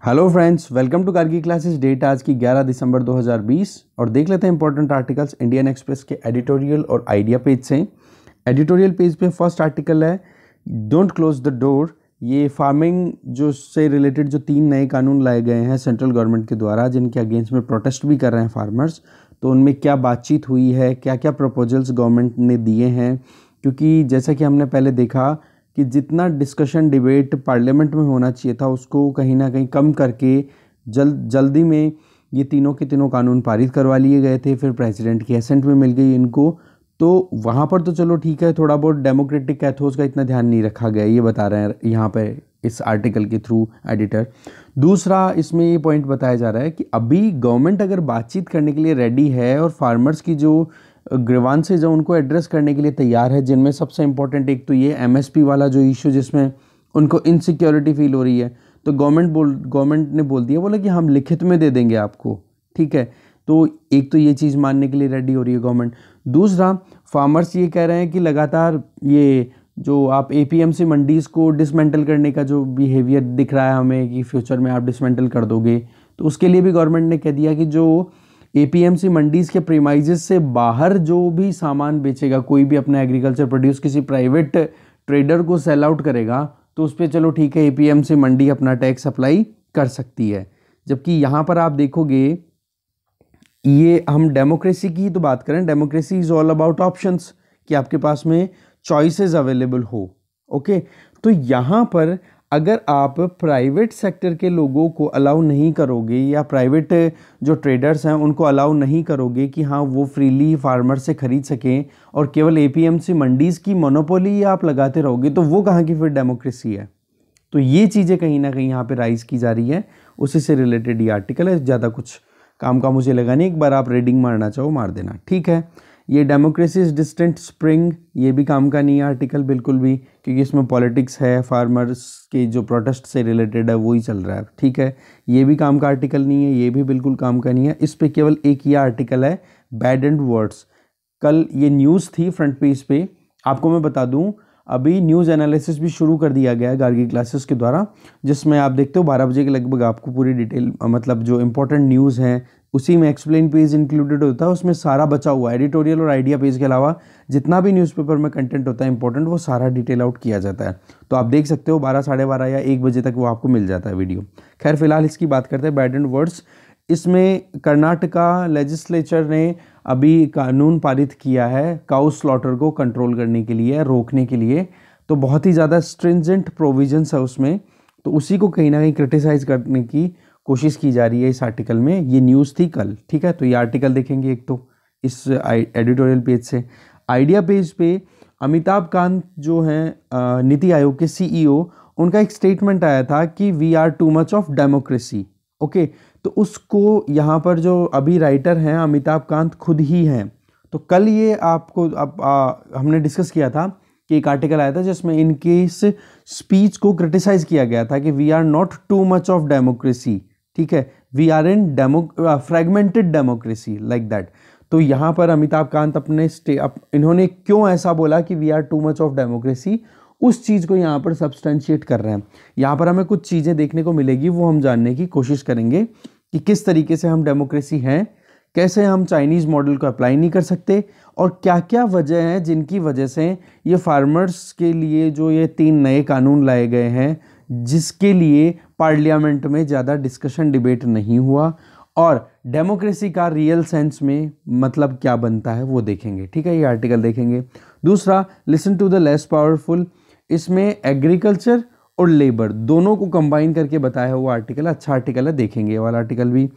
Hello friends, welcome to Kargi classes. Date आज की 11 दिसंबर 2020 और देख लेते हैं इंपॉर्टेंट आर्टिकल्स इंडियन एक्सप्रेस के एडिटोरियल और आइडिया पेज से। एडिटोरियल पेज पे फर्स्ट आर्टिकल है डोंट क्लोज द डोर। ये फार्मिंग जो से रिलेटेड जो 3 नए कानून लाए गए हैं सेंट्रल गवर्नमेंट के द्वारा, जिनके अगेंस्ट में प्रोटेस्ट भी कर रहे हैं फार्मर्स, तो उनमें क्या बातचीत हुई है, क्या क्या प्रपोजल्स गवर्नमेंट ने दिए हैं। क्योंकि जैसा कि हमने पहले देखा कि जितना डिस्कशन डिबेट पार्लियामेंट में होना चाहिए था उसको कहीं ना कहीं कम करके जल्दी में ये तीनों के तीनों कानून पारित करवा लिए गए थे। फिर प्रेसिडेंट की एसेंट में मिल गई इनको, तो वहाँ पर तो चलो ठीक है, थोड़ा बहुत डेमोक्रेटिक एथोस का इतना ध्यान नहीं रखा गया, ये बता रहे हैं यहाँ पे इस आर्टिकल के थ्रू एडिटर। दूसरा इसमें ये पॉइंट बताया जा रहा है कि अभी गवर्नमेंट अगर बातचीत करने के लिए रेडी है और फार्मर्स की जो ग्रीवांसेज है उनको एड्रेस करने के लिए तैयार है, जिनमें सबसे इंपॉर्टेंट एक तो ये एमएसपी वाला जो इशू जिसमें उनको इनसिक्योरिटी फील हो रही है, तो गवर्नमेंट ने बोल दिया, बोला कि हम लिखित में दे देंगे आपको, ठीक है। तो एक तो ये चीज़ मानने के लिए रेडी हो रही है गवर्नमेंट। दूसरा, फार्मर्स ये कह रहे हैं कि लगातार ये जो आप एपीएमसी मंडीज़ को डिसमेंटल करने का जो बिहेवियर दिख रहा है हमें कि फ्यूचर में आप डिसमेंटल कर दोगे, तो उसके लिए भी गवर्नमेंट ने कह दिया कि जो एपीएमसी मंडीज़ के प्रीमाइजेस से बाहर जो भी सामान बेचेगा, कोई भी अपना एग्रीकल्चर प्रोड्यूस किसी प्राइवेट ट्रेडर को सेल आउट करेगा, तो उस पर चलो ठीक है एपीएमसी मंडी अपना टैक्स अप्लाई कर सकती है। जबकि यहाँ पर आप देखोगे, ये हम डेमोक्रेसी की तो बात करें, democracy is all about options, कि आपके पास में चॉइसेस अवेलेबल हो। ओके, तो यहाँ पर अगर आप प्राइवेट सेक्टर के लोगों को अलाउ नहीं करोगे या प्राइवेट जो ट्रेडर्स हैं उनको अलाउ नहीं करोगे कि हाँ वो फ्रीली फार्मर से खरीद सकें और केवल एपीएमसी मंडीज़ की मोनोपोली आप लगाते रहोगे, तो वो कहाँ की फिर डेमोक्रेसी है। तो ये चीज़ें कहीं ना कहीं यहाँ पे राइज की जा रही है, उसी से रिलेटेड ये आर्टिकल है। ज़्यादा कुछ काम का मुझे लगा नहीं, एक बार आप रीडिंग मारना चाहो मार देना, ठीक है। ये डेमोक्रेसी इज डिस्टेंट स्प्रिंग, ये भी काम का नहीं है आर्टिकल बिल्कुल भी, क्योंकि इसमें पॉलिटिक्स है, फार्मर्स के जो प्रोटेस्ट से रिलेटेड है वो ही चल रहा है, ठीक है। ये भी काम का आर्टिकल नहीं है, ये भी बिल्कुल काम का नहीं है। इस पे केवल एक ये आर्टिकल है बैड एंड वर्ड्स। कल ये न्यूज़ थी फ्रंट पेज पे, आपको मैं बता दूं अभी न्यूज़ एनालिसिस भी शुरू कर दिया गया है गार्गी क्लासेस के द्वारा, जिसमें आप देखते हो 12 बजे के लगभग आपको पूरी डिटेल, मतलब जो इंपॉर्टेंट न्यूज़ हैं उसी में एक्सप्लेन पेज इंक्लूडेड होता है, उसमें सारा बचा हुआ है। एडिटोरियल और आइडिया पेज के अलावा जितना भी न्यूज़पेपर में कंटेंट होता है इंपॉर्टेंट, वो सारा डिटेल आउट किया जाता है। तो आप देख सकते हो 12, 12:30 या 1 बजे तक वो आपको मिल जाता है वीडियो। खैर फिलहाल इसकी बात करते हैं, बैड एंड वर्ड्स। इसमें कर्नाटका लेजिस्लेचर ने अभी कानून पारित किया है काउ स्लॉटर को कंट्रोल करने के लिए, रोकने के लिए। तो बहुत ही ज़्यादा स्ट्रिंजेंट प्रोविजंस है उसमें, तो उसी को कहीं ना कहीं क्रिटिसाइज करने की कोशिश की जा रही है इस आर्टिकल में। ये न्यूज़ थी कल, ठीक है। तो ये आर्टिकल देखेंगे एक तो इस एडिटोरियल पेज से। आइडिया पेज पे अमिताभ कांत जो हैं नीति आयोग के सीईओ, उनका एक स्टेटमेंट आया था कि we are too much of democracy. Okay, तो उसको यहाँ पर जो अभी राइटर हैं अमिताभ कांत खुद ही हैं। तो कल ये आपको हमने डिस्कस किया था कि एक आर्टिकल आया था जिसमें इनकी इस स्पीच को क्रिटिसाइज किया गया था कि we are not too much of democracy, ठीक है, we are in fragmented democracy like that. तो यहाँ पर अमिताभ कांत इन्होंने क्यों ऐसा बोला कि we are too much of democracy, उस चीज़ को यहाँ पर सब्सटेंशिएट कर रहे हैं। यहाँ पर हमें कुछ चीज़ें देखने को मिलेगी, वो हम जानने की कोशिश करेंगे कि किस तरीके से हम डेमोक्रेसी हैं, कैसे हम चाइनीज़ मॉडल को अप्लाई नहीं कर सकते, और क्या क्या वजह हैं जिनकी वजह से ये फार्मर्स के लिए जो ये 3 नए कानून लाए गए हैं, जिसके लिए पार्लियामेंट में ज़्यादा डिस्कशन डिबेट नहीं हुआ, और डेमोक्रेसी का रियल सेंस में मतलब क्या बनता है वो देखेंगे, ठीक है। ये आर्टिकल देखेंगे। दूसरा, listen to the less powerful, इसमें एग्रीकल्चर और लेबर दोनों को कंबाइन करके बताया हुआ आर्टिकल, अच्छा आर्टिकल है, देखेंगे ये वाला आर्टिकल भी।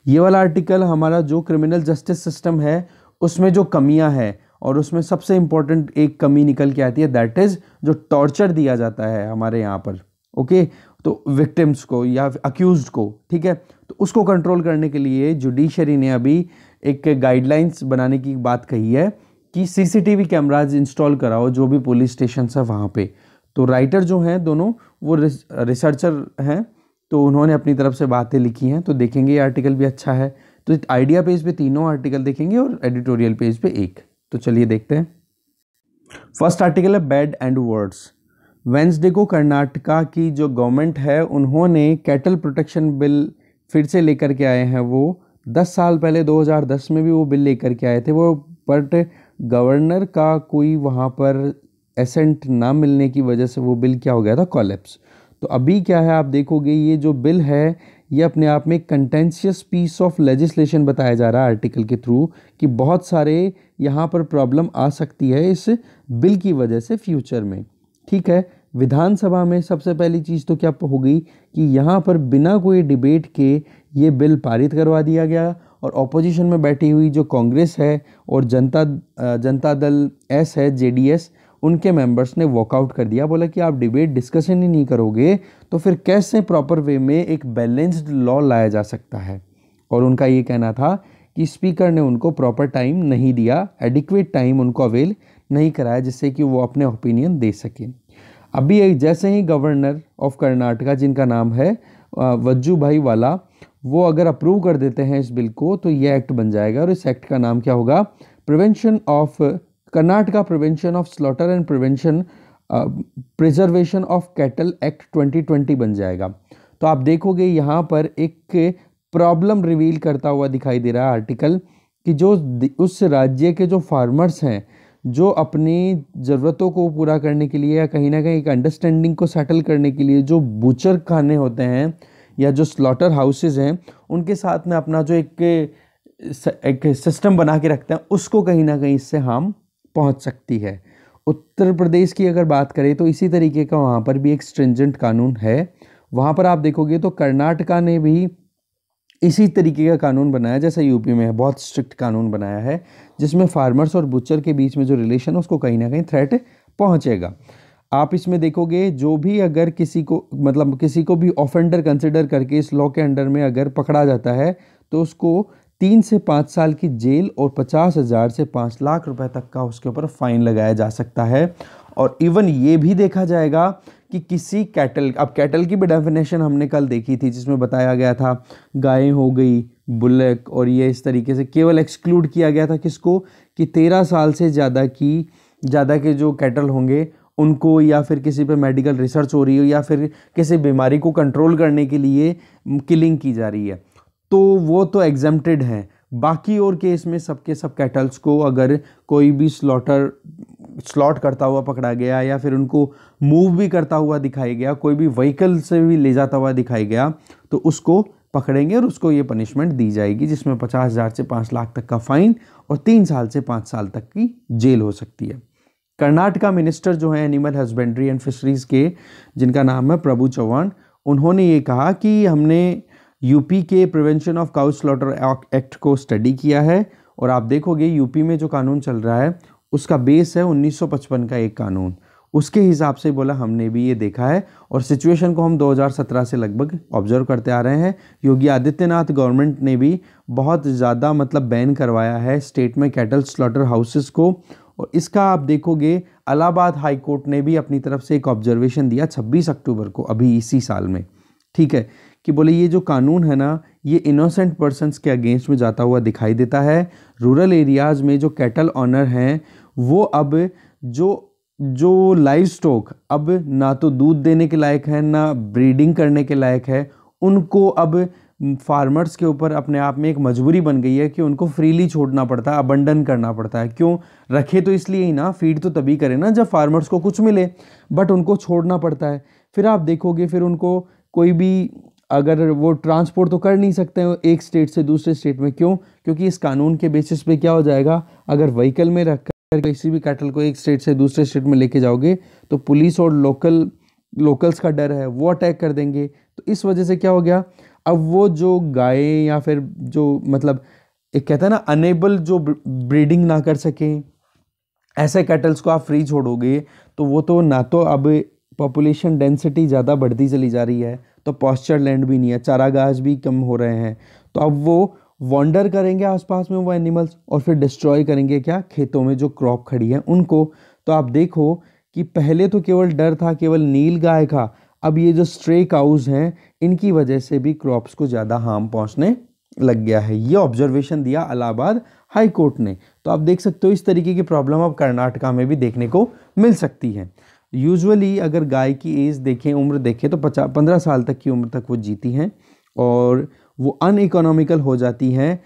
ये वाला आर्टिकल हमारा जो क्रिमिनल जस्टिस सिस्टम है उसमें जो कमियां हैं, और उसमें सबसे इंपॉर्टेंट एक कमी निकल के आती है, दैट इज़ जो टॉर्चर दिया जाता है हमारे यहाँ पर, ओके, तो विक्टिम्स को या अक्यूज्ड को, ठीक है। तो उसको कंट्रोल करने के लिए जुडिशरी ने अभी एक गाइडलाइंस बनाने की बात कही है कि सीसीटीवी कैमराज इंस्टॉल कराओ जो भी पुलिस स्टेशन है वहाँ पे। तो राइटर जो हैं दोनों वो रिसर्चर हैं, तो उन्होंने अपनी तरफ से बातें लिखी हैं, तो देखेंगे ये आर्टिकल भी अच्छा है। तो आइडिया पेज पे तीनों आर्टिकल देखेंगे और एडिटोरियल पेज पे एक। तो चलिए देखते हैं। फर्स्ट आर्टिकल है बैड एंड वर्ड्स। वेंसडे को कर्नाटका की जो गवर्नमेंट है उन्होंने कैटल प्रोटेक्शन बिल फिर से लेकर के आए हैं। वो 10 साल पहले 2010 में भी वो बिल लेकर के आए थे वो, बट गवर्नर का कोई वहाँ पर एसेंट ना मिलने की वजह से वो बिल क्या हो गया था, कॉलेप्स। तो अभी क्या है, आप देखोगे ये जो बिल है ये अपने आप में एक कंटेंशियस पीस ऑफ लेजिस्लेशन बताया जा रहा है आर्टिकल के थ्रू, कि बहुत सारे यहाँ पर प्रॉब्लम आ सकती है इस बिल की वजह से फ्यूचर में। ठीक है, विधानसभा में सबसे पहली चीज़ तो क्या हो गई कि यहाँ पर बिना कोई डिबेट के ये बिल पारित करवा दिया गया, और ऑपोजिशन में बैठी हुई जो कांग्रेस है और जनता दल एस है, जेडीएस, उनके मेंबर्स ने वॉकआउट कर दिया। बोला कि आप डिबेट डिस्कशन ही नहीं करोगे तो फिर कैसे प्रॉपर वे में एक बैलेंस्ड लॉ लाया जा सकता है। और उनका ये कहना था कि स्पीकर ने उनको प्रॉपर टाइम नहीं दिया, एडिक्वेट टाइम उनको अवेल नहीं कराया जिससे कि वो अपने ओपिनियन दे सकें। अभी जैसे ही गवर्नर ऑफ कर्नाटका, जिनका नाम है वजूभाई वाला, वो अगर अप्रूव कर देते हैं इस बिल को तो ये एक्ट बन जाएगा, और इस एक्ट का नाम क्या होगा, Karnataka prevention of slaughter and preservation of cattle act 2020 बन जाएगा। तो आप देखोगे यहाँ पर एक प्रॉब्लम रिवील करता हुआ दिखाई दे रहा है आर्टिकल, कि जो उस राज्य के जो फार्मर्स हैं, जो अपनी ज़रूरतों को पूरा करने के लिए या कहीं ना कहीं एक अंडरस्टैंडिंग को सेटल करने के लिए जो बूचर खाने होते हैं या जो स्लॉटर हाउसेज हैं, उनके साथ में अपना जो एक सिस्टम बना के रखते हैं, उसको कहीं ना कहीं इससे हार्म पहुंच सकती है। उत्तर प्रदेश की अगर बात करें तो इसी तरीके का वहाँ पर भी एक स्ट्रिंजेंट कानून है। वहाँ पर आप देखोगे तो कर्नाटका ने भी इसी तरीके का कानून बनाया जैसा यूपी में है, बहुत स्ट्रिक्ट कानून बनाया है, जिसमें फार्मर्स और बुचर के बीच में जो रिलेशन है उसको कहीं ना कहीं थ्रेट पहुंचेगा। आप इसमें देखोगे जो भी अगर किसी को भी ऑफेंडर कंसिडर करके इस लॉ के अंडर में अगर पकड़ा जाता है तो उसको 3 से 5 साल की जेल और 50,000 से 5 लाख रुपए तक का उसके ऊपर फाइन लगाया जा सकता है। और इवन ये भी देखा जाएगा कि किसी कैटल, अब कैटल की भी डेफिनेशन हमने कल देखी थी जिसमें बताया गया था गायें हो गई, बुलक, और ये इस तरीके से केवल एक्सक्लूड किया गया था किसको, कि 13 साल से ज़्यादा के जो कैटल होंगे उनको, या फिर किसी पे मेडिकल रिसर्च हो रही हो या फिर किसी बीमारी को कंट्रोल करने के लिए किलिंग की जा रही है, तो वो तो एग्जेम्प्टेड हैं। बाकी और केस में सबके सब कैटल्स को अगर कोई भी स्लॉट करता हुआ पकड़ा गया या फिर उनको मूव भी करता हुआ दिखाई गया, कोई भी व्हीकल से भी ले जाता हुआ दिखाई गया, तो उसको पकड़ेंगे और उसको ये पनिशमेंट दी जाएगी, जिसमें 50,000 से 5 लाख तक का फाइन और 3 साल से 5 साल तक की जेल हो सकती है। कर्नाटका मिनिस्टर जो है एनिमल हस्बेंड्री एंड फिशरीज के, जिनका नाम है प्रभु चौहान, उन्होंने ये कहा कि हमने यूपी के prevention of cow slaughter act को स्टडी किया है, और आप देखोगे यूपी में जो कानून चल रहा है उसका बेस है 1955 का एक कानून, उसके हिसाब से बोला हमने भी ये देखा है, और सिचुएशन को हम 2017 से लगभग ऑब्जर्व करते आ रहे हैं। योगी आदित्यनाथ गवर्नमेंट ने भी बहुत ज़्यादा बैन करवाया है स्टेट में कैटल स्लॉटर हाउसेस को, और इसका आप देखोगे इलाहाबाद हाई कोर्ट ने भी अपनी तरफ से एक ऑब्जर्वेशन दिया 26 अक्टूबर को, अभी इसी साल में, ठीक है, कि बोले ये जो कानून है ना, ये इनोसेंट पर्सन्स के अगेंस्ट में जाता हुआ दिखाई देता है। रूरल एरियाज़ में जो कैटल ऑनर हैं वो अब जो लाइव स्टॉक अब ना तो दूध देने के लायक है ना ब्रीडिंग करने के लायक है, उनको अब फार्मर्स के ऊपर अपने आप में एक मजबूरी बन गई है कि उनको फ्रीली छोड़ना पड़ता है, अबंडन करना पड़ता है। क्यों रखे तो इसलिए ही ना, फीड तो तभी करें ना जब फार्मर्स को कुछ मिले, बट उनको छोड़ना पड़ता है। फिर आप देखोगे फिर उनको कोई भी अगर वो ट्रांसपोर्ट तो कर नहीं सकते हैं एक स्टेट से दूसरे स्टेट में, क्यों, क्योंकि इस कानून के बेसिस पे क्या हो जाएगा, अगर व्हीकल में रखकर किसी भी कैटल को एक स्टेट से दूसरे स्टेट में लेके जाओगे तो पुलिस और लोकल्स का डर है वो अटैक कर देंगे। तो इस वजह से क्या हो गया, अब वो जो गाय या फिर जो एक कहता है ना अनेबल, जो ब्रीडिंग ना कर सकें, ऐसे कैटल्स को आप फ्री छोड़ोगे तो वो तो ना तो अब पॉपुलेशन डेंसिटी ज़्यादा बढ़ती चली जा रही है, तो पॉस्चर लैंड भी नहीं है, चारागाह भी कम हो रहे हैं, तो अब वो वॉन्डर करेंगे आसपास में वो एनिमल्स और फिर डिस्ट्रॉय करेंगे क्या, खेतों में जो क्रॉप खड़ी है उनको। तो आप देखो कि पहले तो केवल डर था केवल नील गाय का, अब ये जो स्ट्रे काउज हैं इनकी वजह से भी क्रॉप्स को ज़्यादा हार्म पहुंचने लग गया है। ये ऑब्जर्वेशन दिया इलाहाबाद हाई कोर्ट ने। तो आप देख सकते हो इस तरीके की प्रॉब्लम अब कर्नाटका में भी देखने को मिल सकती है। यूजुअली अगर गाय की एज देखें, उम्र देखें, तो 15 साल तक की उम्र तक वो जीती हैं और वो अनइकोनॉमिकल हो जाती हैं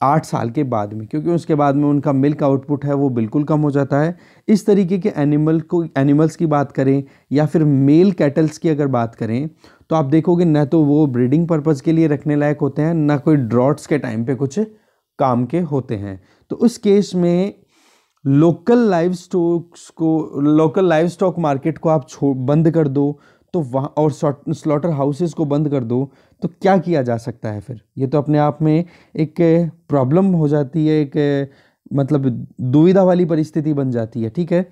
8 साल के बाद में, क्योंकि उसके बाद में उनका मिल्क आउटपुट है वो बिल्कुल कम हो जाता है। इस तरीके के एनिमल्स की बात करें या फिर मेल कैटल्स की अगर बात करें, तो आप देखोगे न तो वो ब्रीडिंग पर्पज़ के लिए रखने लायक होते हैं, ना कोई ड्रॉट्स के टाइम पे कुछ काम के होते हैं। तो उस केस में लोकल लाइव स्टॉक मार्केट को आप बंद कर दो, तो वहाँ और स्लॉटर हाउसेस को बंद कर दो, तो क्या किया जा सकता है फिर? ये तो अपने आप में एक प्रॉब्लम हो जाती है, एक मतलब दुविधा वाली परिस्थिति बन जाती है। ठीक है,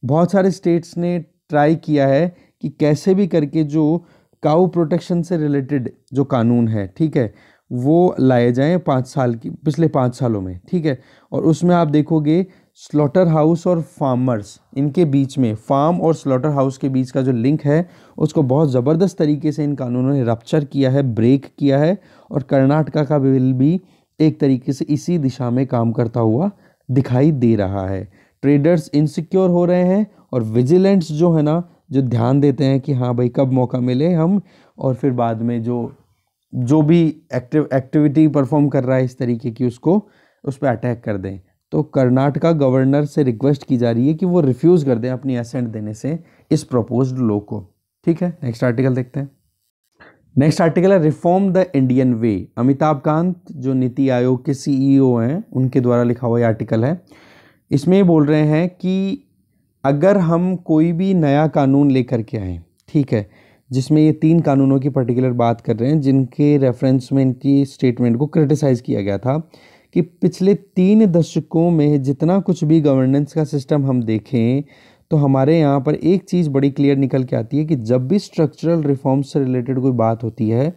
बहुत सारे स्टेट्स ने ट्राई किया है कि कैसे भी करके जो काऊ प्रोटेक्शन से रिलेटेड जो कानून है, ठीक है, वो लाए जाएं पिछले 5 सालों में। ठीक है, और उसमें आप देखोगे स्लॉटर हाउस और फार्मर्स, इनके बीच में, फार्म और स्लॉटर हाउस के बीच का जो लिंक है उसको बहुत ज़बरदस्त तरीके से इन कानूनों ने रप्चर किया है, ब्रेक किया है। और कर्नाटका का बिल भी एक तरीके से इसी दिशा में काम करता हुआ दिखाई दे रहा है। ट्रेडर्स इनसिक्योर हो रहे हैं और विजिलेंट्स जो है ना, जो ध्यान देते हैं कि हाँ भाई कब मौका मिले हम, और फिर बाद में जो भी एक्टिविटी परफॉर्म कर रहा है इस तरीके की, उसको उस पर अटैक कर दें। तो कर्नाटका गवर्नर से रिक्वेस्ट की जा रही है कि वो रिफ्यूज़ कर दें अपनी एसेंट देने से इस प्रपोज्ड लॉ को। ठीक है, नेक्स्ट आर्टिकल देखते हैं। नेक्स्ट आर्टिकल है reform the Indian way. Amitabh Kant जो नीति आयोग के सीईओ हैं, उनके द्वारा लिखा हुआ ये आर्टिकल है। इसमें ये बोल रहे हैं कि अगर हम कोई भी नया कानून लेकर के आएँ, ठीक है, जिसमें ये 3 कानूनों की पर्टिकुलर बात कर रहे हैं जिनके रेफरेंस में इनकी स्टेटमेंट को क्रिटिसाइज़ किया गया था कि पिछले 3 दशकों में जितना कुछ भी गवर्नेंस का सिस्टम हम देखें, तो हमारे यहाँ पर एक चीज़ बड़ी क्लियर निकल के आती है कि जब भी स्ट्रक्चरल रिफॉर्म्स से रिलेटेड कोई बात होती है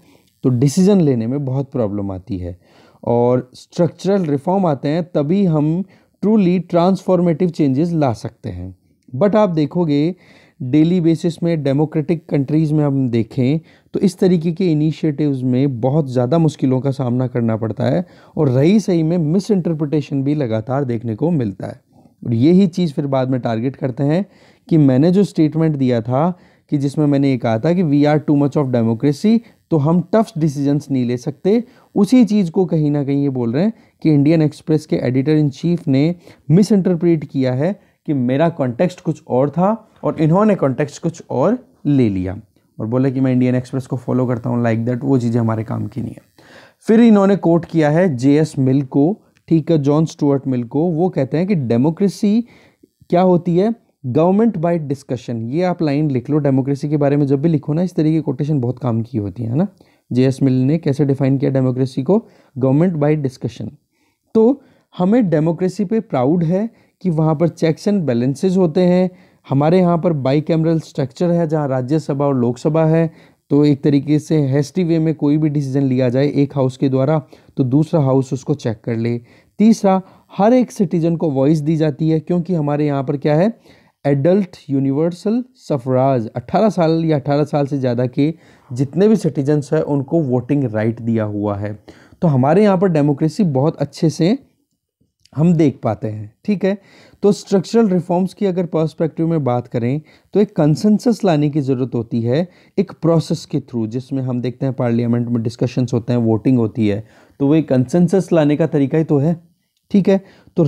तो डिसीजन लेने में बहुत प्रॉब्लम आती है। और स्ट्रक्चरल रिफॉर्म आते हैं तभी हम ट्रूली ट्रांसफॉर्मेटिव चेंजेस ला सकते हैं। बट आप देखोगे डेली बेसिस में डेमोक्रेटिक कंट्रीज़ में हम देखें तो इस तरीके के इनिशिएटिव्स में बहुत ज़्यादा मुश्किलों का सामना करना पड़ता है और रही सही में मिस इंटरप्रिटेशन भी लगातार देखने को मिलता है। और यही चीज़ फिर बाद में टारगेट करते हैं कि मैंने जो स्टेटमेंट दिया था कि जिसमें मैंने ये कहा था कि we are too much of democracy, तो हम टफ डिसीजंस नहीं ले सकते, उसी चीज़ को कहीं ना कहीं ये बोल रहे हैं कि इंडियन एक्सप्रेस के एडिटर इन चीफ ने मिस इंटरप्रेट किया है कि मेरा कॉन्टेक्स्ट कुछ और था और इन्होंने कॉन्टेक्स्ट कुछ और ले लिया और बोला कि मैं इंडियन एक्सप्रेस को फॉलो करता हूँ लाइक दैट, वो चीज़ें हमारे काम की नहीं है। फिर इन्होंने कोट किया है जेएस मिल को, ठीक है, जॉन स्टुअर्ट मिल को। वो कहते हैं कि डेमोक्रेसी क्या होती है, गवर्नमेंट बाय डिस्कशन। ये आप लाइन लिख लो, डेमोक्रेसी के बारे में जब भी लिखो ना, इस तरीके की कोटेशन बहुत काम की होती है ना। जेएस मिल ने कैसे डिफाइन किया डेमोक्रेसी को, गवर्नमेंट बाय डिस्कशन। तो हमें डेमोक्रेसी पे प्राउड है कि वहाँ पर चेक्स एंड बैलेंसेज होते हैं। हमारे यहाँ पर बाई कैमरल स्ट्रक्चर है जहाँ राज्यसभा और लोकसभा है, तो एक तरीके से हेस्टी वे में कोई भी डिसीजन लिया जाए एक हाउस के द्वारा तो दूसरा हाउस उसको चेक कर ले। तीसरा, हर एक सिटीजन को वॉइस दी जाती है क्योंकि हमारे यहाँ पर क्या है, एडल्ट यूनिवर्सल सफराज, 18 साल या 18 साल से ज़्यादा के जितने भी सिटीजन्स हैं उनको वोटिंग राइट दिया हुआ है। तो हमारे यहाँ पर डेमोक्रेसी बहुत अच्छे से हम देख पाते हैं। ठीक है, तो स्ट्रक्चरल रिफॉर्म्स की अगर पर्सपेक्टिव में बात करें तो एक कंसेंसस लाने की ज़रूरत होती है एक प्रोसेस के थ्रू, जिसमें हम देखते हैं पार्लियामेंट में डिस्कशंस होते हैं, वोटिंग होती है, तो वो एक कंसेंसस लाने का तरीका ही तो है। ठीक है, तो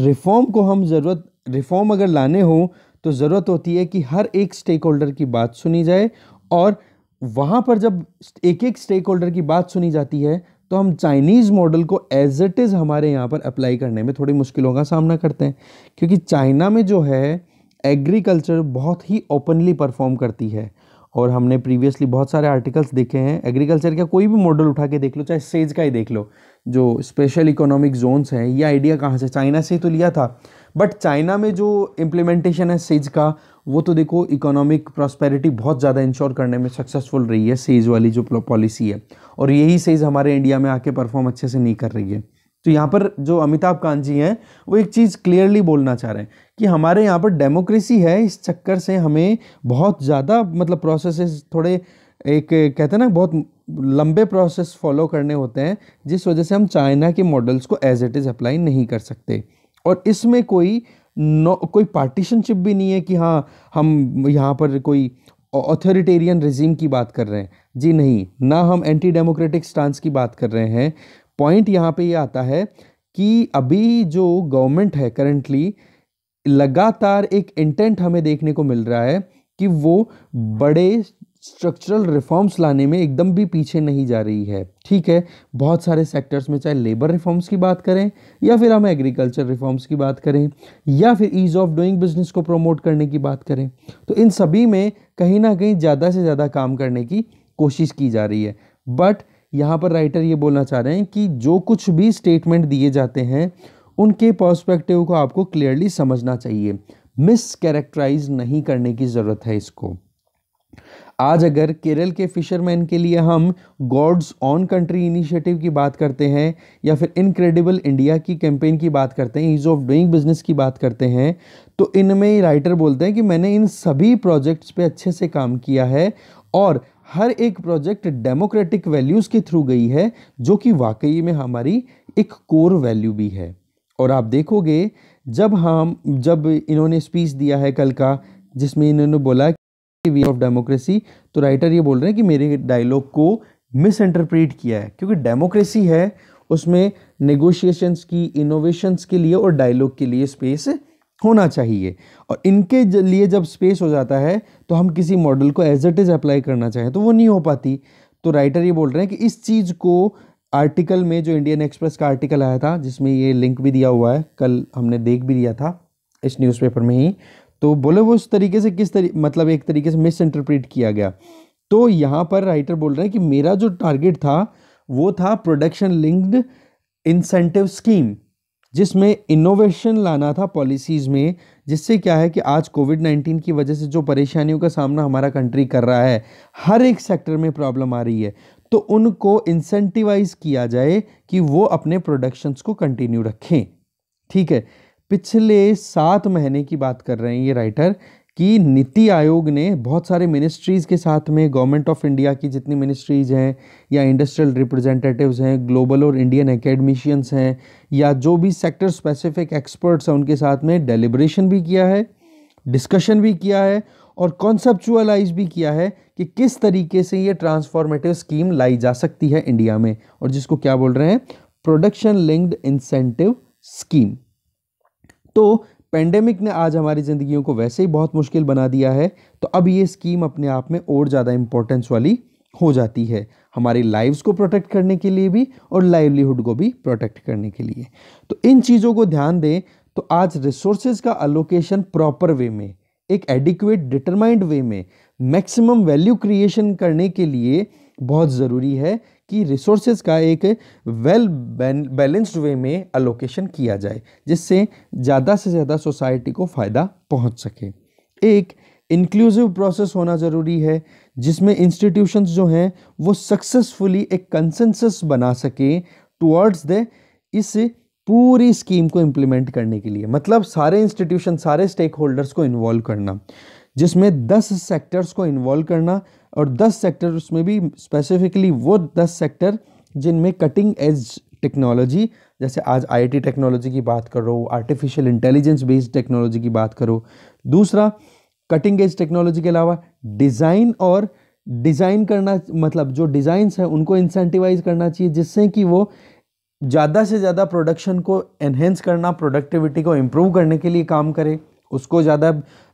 रिफॉर्म अगर लाने हो तो ज़रूरत होती है कि हर एक स्टेक होल्डर की बात सुनी जाए, और वहाँ पर जब एक एक स्टेक होल्डर की बात सुनी जाती है तो हम चाइनीज़ मॉडल को एज इट इज़ हमारे यहाँ पर अप्लाई करने में थोड़ी मुश्किलों का सामना करते हैं, क्योंकि चाइना में जो है एग्रीकल्चर बहुत ही ओपनली परफॉर्म करती है। और हमने प्रीवियसली बहुत सारे आर्टिकल्स देखे हैं, एग्रीकल्चर का कोई भी मॉडल उठा के देख लो, चाहे सेज का ही देख लो, जो स्पेशल इकोनॉमिक जोन्स हैं, ये आइडिया कहाँ से, चाइना से ही तो लिया था। बट चाइना में जो इम्प्लीमेंटेशन है सेज का, वो तो देखो इकोनॉमिक प्रॉस्पेरिटी बहुत ज़्यादा इंश्योर करने में सक्सेसफुल रही है सेज वाली जो पॉलिसी है, और यही सेज हमारे इंडिया में आके परफॉर्म अच्छे से नहीं कर रही है। तो यहाँ पर जो अमिताभ कांत जी हैं वो एक चीज़ क्लियरली बोलना चाह रहे हैं कि हमारे यहाँ पर डेमोक्रेसी है, इस चक्कर से हमें बहुत ज़्यादा मतलब प्रोसेसेस थोड़े एक कहते हैं ना बहुत लंबे प्रोसेस फॉलो करने होते हैं, जिस वजह से हम चाइना के मॉडल्स को एज इट इज़ अप्लाई नहीं कर सकते। और इसमें कोई कोई पार्टीशनशिप भी नहीं है कि हाँ हम यहाँ पर कोई ऑथोरिटेरियन रिजीम की बात कर रहे हैं, जी नहीं, ना हम एंटी डेमोक्रेटिक स्टांस की बात कर रहे हैं। पॉइंट यहाँ पे ये आता है कि अभी जो गवर्नमेंट है करंटली, लगातार एक इंटेंट हमें देखने को मिल रहा है कि वो बड़े स्ट्रक्चरल रिफॉर्म्स लाने में एकदम भी पीछे नहीं जा रही है। ठीक है, बहुत सारे सेक्टर्स में, चाहे लेबर रिफॉर्म्स की बात करें या फिर हम एग्रीकल्चर रिफॉर्म्स की बात करें या फिर ईज ऑफ डूइंग बिजनेस को प्रमोट करने की बात करें, तो इन सभी में कहीं ना कहीं ज़्यादा से ज़्यादा काम करने की कोशिश की जा रही है। बट यहाँ पर राइटर ये बोलना चाह रहे हैं कि जो कुछ भी स्टेटमेंट दिए जाते हैं उनके पर्सपेक्टिव को आपको क्लियरली समझना चाहिए, मिस कैरेक्टराइज नहीं करने की ज़रूरत है इसको। आज अगर केरल के फिशरमैन के लिए हम गॉड्स ऑन कंट्री इनिशिएटिव की बात करते हैं या फिर इनक्रेडिबल इंडिया की कैंपेन की बात करते हैं, ईज ऑफ डूइंग बिजनेस की बात करते हैं, तो इनमें राइटर बोलते हैं कि मैंने इन सभी प्रोजेक्ट्स पे अच्छे से काम किया है और हर एक प्रोजेक्ट डेमोक्रेटिक वैल्यूज़ के थ्रू गई है, जो कि वाकई में हमारी एक कोर वैल्यू भी है। और आप देखोगे जब इन्होंने स्पीच दिया है कल का, जिसमें इन्होंने बोला वे ऑफ डेमोक्रेसी, तो राइटर ये बोल रहे हैं कि मेरे डायलॉग को मिस इंटरप्रेट किया है, क्योंकि डेमोक्रेसी है उसमें नेगोशिएशंस की, इनोवेशंस के लिए और डायलॉग के लिए स्पेस होना चाहिए। और इनके लिए जब स्पेस हो जाता है तो हम किसी मॉडल को एज इट इज अप्लाई करना चाहें तो वो नहीं हो पाती। तो राइटर ये बोल रहे हैं कि इस चीज़ को आर्टिकल में, जो इंडियन एक्सप्रेस का आर्टिकल आया था जिसमें ये लिंक भी दिया हुआ है, कल हमने देख भी दिया था इस न्यूज़पेपर में ही, तो बोले वो उस तरीके से मतलब एक तरीके से मिस इंटरप्रेट किया गया। तो यहाँ पर राइटर बोल रहे हैं कि मेरा जो टारगेट था वो था प्रोडक्शन लिंक्ड इंसेंटिव स्कीम, जिसमें इनोवेशन लाना था पॉलिसीज़ में, जिससे क्या है कि आज कोविड-19 की वजह से जो परेशानियों का सामना हमारा कंट्री कर रहा है, हर एक सेक्टर में प्रॉब्लम आ रही है, तो उनको इंसेंटिवाइज किया जाए कि वो अपने प्रोडक्शंस को कंटिन्यू रखें। ठीक है, पिछले 7 महीने की बात कर रहे हैं ये राइटर कि नीति आयोग ने बहुत सारे मिनिस्ट्रीज़ के साथ में, गवर्नमेंट ऑफ इंडिया की जितनी मिनिस्ट्रीज़ हैं या इंडस्ट्रियल रिप्रेजेंटेटिव्स हैं, ग्लोबल और इंडियन एकेडमिशियंस हैं, या जो भी सेक्टर स्पेसिफिक एक्सपर्ट्स हैं, उनके साथ में डेलिब्रेशन भी किया है, डिस्कशन भी किया है और कॉन्सेप्चुअलाइज भी किया है कि किस तरीके से ये ट्रांसफॉर्मेटिव स्कीम लाई जा सकती है इंडिया में, और जिसको क्या बोल रहे हैं, प्रोडक्शन लिंक्ड इंसेंटिव स्कीम। तो पेंडेमिक ने आज हमारी ज़िंदगियों को वैसे ही बहुत मुश्किल बना दिया है, तो अब ये स्कीम अपने आप में और ज़्यादा इंपॉर्टेंस वाली हो जाती है, हमारी लाइव्स को प्रोटेक्ट करने के लिए भी और लाइवलीहुड को भी प्रोटेक्ट करने के लिए। तो इन चीज़ों को ध्यान दें तो आज रिसोर्सेज का अलोकेशन प्रॉपर वे में, एक एडिक्वेट डिटरमाइंड वे में, मैक्सिमम वैल्यू क्रिएशन करने के लिए बहुत ज़रूरी है कि रिसोर्सेज का एक वेल बैलेंस्ड वे में अलोकेशन किया जाए, जिससे ज़्यादा से ज़्यादा सोसाइटी को फ़ायदा पहुंच सके। एक इंक्लूसिव प्रोसेस होना ज़रूरी है, जिसमें इंस्टीट्यूशंस जो हैं वो सक्सेसफुली एक कंसेंसस बना सके टुवर्ड्स द इस पूरी स्कीम को इम्प्लीमेंट करने के लिए। मतलब सारे इंस्टीट्यूशन, सारे स्टेक होल्डर्स को इन्वॉल्व करना, जिसमें 10 सेक्टर्स को इन्वॉल्व करना, और 10 सेक्टर उसमें भी स्पेसिफिकली वो 10 सेक्टर जिनमें कटिंग एज टेक्नोलॉजी, जैसे आज आईटी टेक्नोलॉजी की बात करो, आर्टिफिशियल इंटेलिजेंस बेस्ड टेक्नोलॉजी की बात करो। दूसरा, कटिंग एज टेक्नोलॉजी के अलावा डिज़ाइन करना, मतलब जो डिज़ाइंस हैं उनको इंसेंटिवाइज करना चाहिए, जिससे कि वो ज़्यादा से ज़्यादा प्रोडक्शन को एनहेंस करना, प्रोडक्टिविटी को इम्प्रूव करने के लिए काम करे, उसको ज़्यादा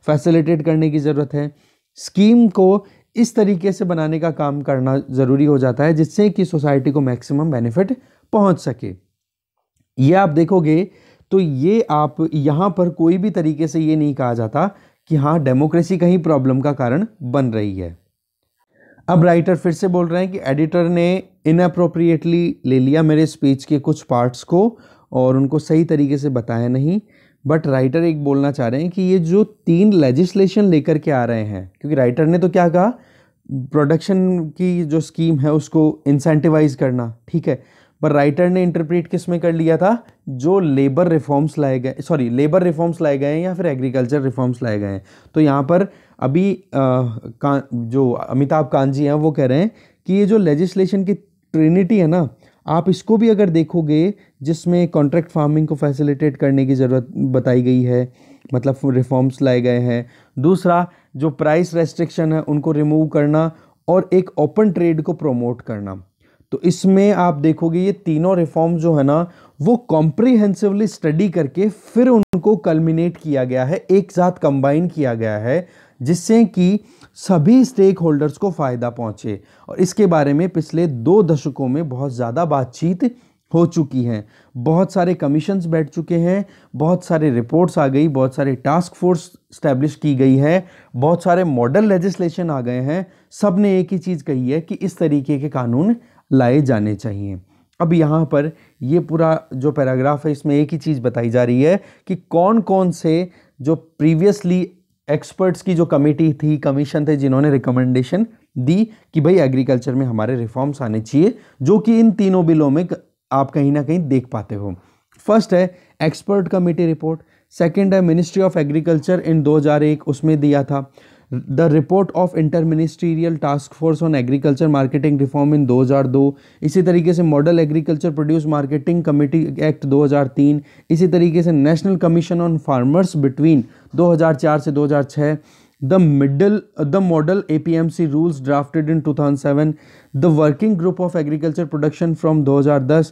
फैसिलिटेट करने की ज़रूरत है। स्कीम को इस तरीके से बनाने का काम करना ज़रूरी हो जाता है, जिससे कि सोसाइटी को मैक्सिमम बेनिफिट पहुंच सके। ये आप देखोगे तो ये आप यहाँ पर कोई भी तरीके से ये नहीं कहा जाता कि हाँ डेमोक्रेसी कहीं प्रॉब्लम का कारण बन रही है। अब राइटर फिर से बोल रहे हैं कि एडिटर ने इनअप्रोप्रिएटली ले लिया मेरे स्पीच के कुछ पार्ट्स को और उनको सही तरीके से बताया नहीं। बट राइटर एक बोलना चाह रहे हैं कि ये जो 3 लेजिस्लेशन लेकर के आ रहे हैं, क्योंकि राइटर ने तो क्या कहा, प्रोडक्शन की जो स्कीम है उसको इंसेंटिवाइज करना, ठीक है, पर राइटर ने इंटरप्रेट किस में कर लिया था, जो लेबर रिफॉर्म्स लाए गए हैं या फिर एग्रीकल्चर रिफॉर्म्स लाए गए हैं। तो यहाँ पर अभी जो अमिताभ कांत जी हैं वो कह रहे हैं कि ये जो लेजिस्लेशन की ट्रिनिटी है ना, आप इसको भी अगर देखोगे, जिसमें कॉन्ट्रैक्ट फार्मिंग को फैसिलिटेट करने की ज़रूरत बताई गई है, मतलब रिफॉर्म्स लाए गए हैं। दूसरा, जो प्राइस रेस्ट्रिक्शन है उनको रिमूव करना और एक ओपन ट्रेड को प्रमोट करना। तो इसमें आप देखोगे ये तीनों रिफॉर्म जो है ना वो कॉम्प्रिहेंसिवली स्टडी करके फिर उनको कल्मिनेट किया गया है, एक साथ कंबाइन किया गया है, जिससे कि सभी स्टेक होल्डर्स को फायदा पहुंचे। और इसके बारे में पिछले 2 दशकों में बहुत ज़्यादा बातचीत हो चुकी हैं, बहुत सारे कमीशंस बैठ चुके हैं, बहुत सारे रिपोर्ट्स आ गई, बहुत सारे टास्क फोर्स स्टैब्लिश की गई है, बहुत सारे मॉडल लेजिस्लेशन आ गए हैं। सब ने एक ही चीज़ कही है कि इस तरीके के कानून लाए जाने चाहिए। अब यहाँ पर ये पूरा जो पैराग्राफ है इसमें एक ही चीज़ बताई जा रही है कि कौन कौन से जो प्रीवियसली एक्सपर्ट्स की जो कमेटी थी, कमीशन थे, जिन्होंने रिकमेंडेशन दी कि भाई एग्रीकल्चर में हमारे रिफॉर्म्स आने चाहिए, जो कि इन तीनों बिलों में आप कहीं ना कहीं देख पाते हो। फर्स्ट है एक्सपर्ट कमेटी रिपोर्ट, सेकंड है मिनिस्ट्री ऑफ एग्रीकल्चर इन 2001 उसमें दिया था, the report of inter ministerial task force on agriculture marketing reform in 2002, इसी तरीके से model agriculture produce marketing committee act 2003, इसी तरीके से national commission on farmers between 2004 से 2006, the model APMC rules drafted in 2007, the working group of agriculture production from 2010,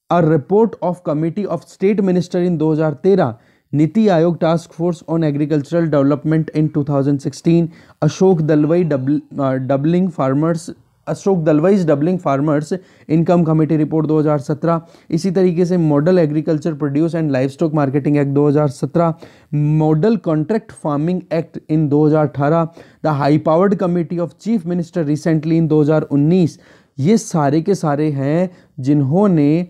a report of committee of state minister in 2013, NITI Aayog task force on agricultural development in 2016, Ashok Dalwai's doubling farmers income committee report 2017, इसी तरीके से model agriculture produce and livestock marketing act 2017, model contract farming act in 2018, the high powered committee of chief minister recently in 2019। ये सारे के सारे हैं जिन्होंने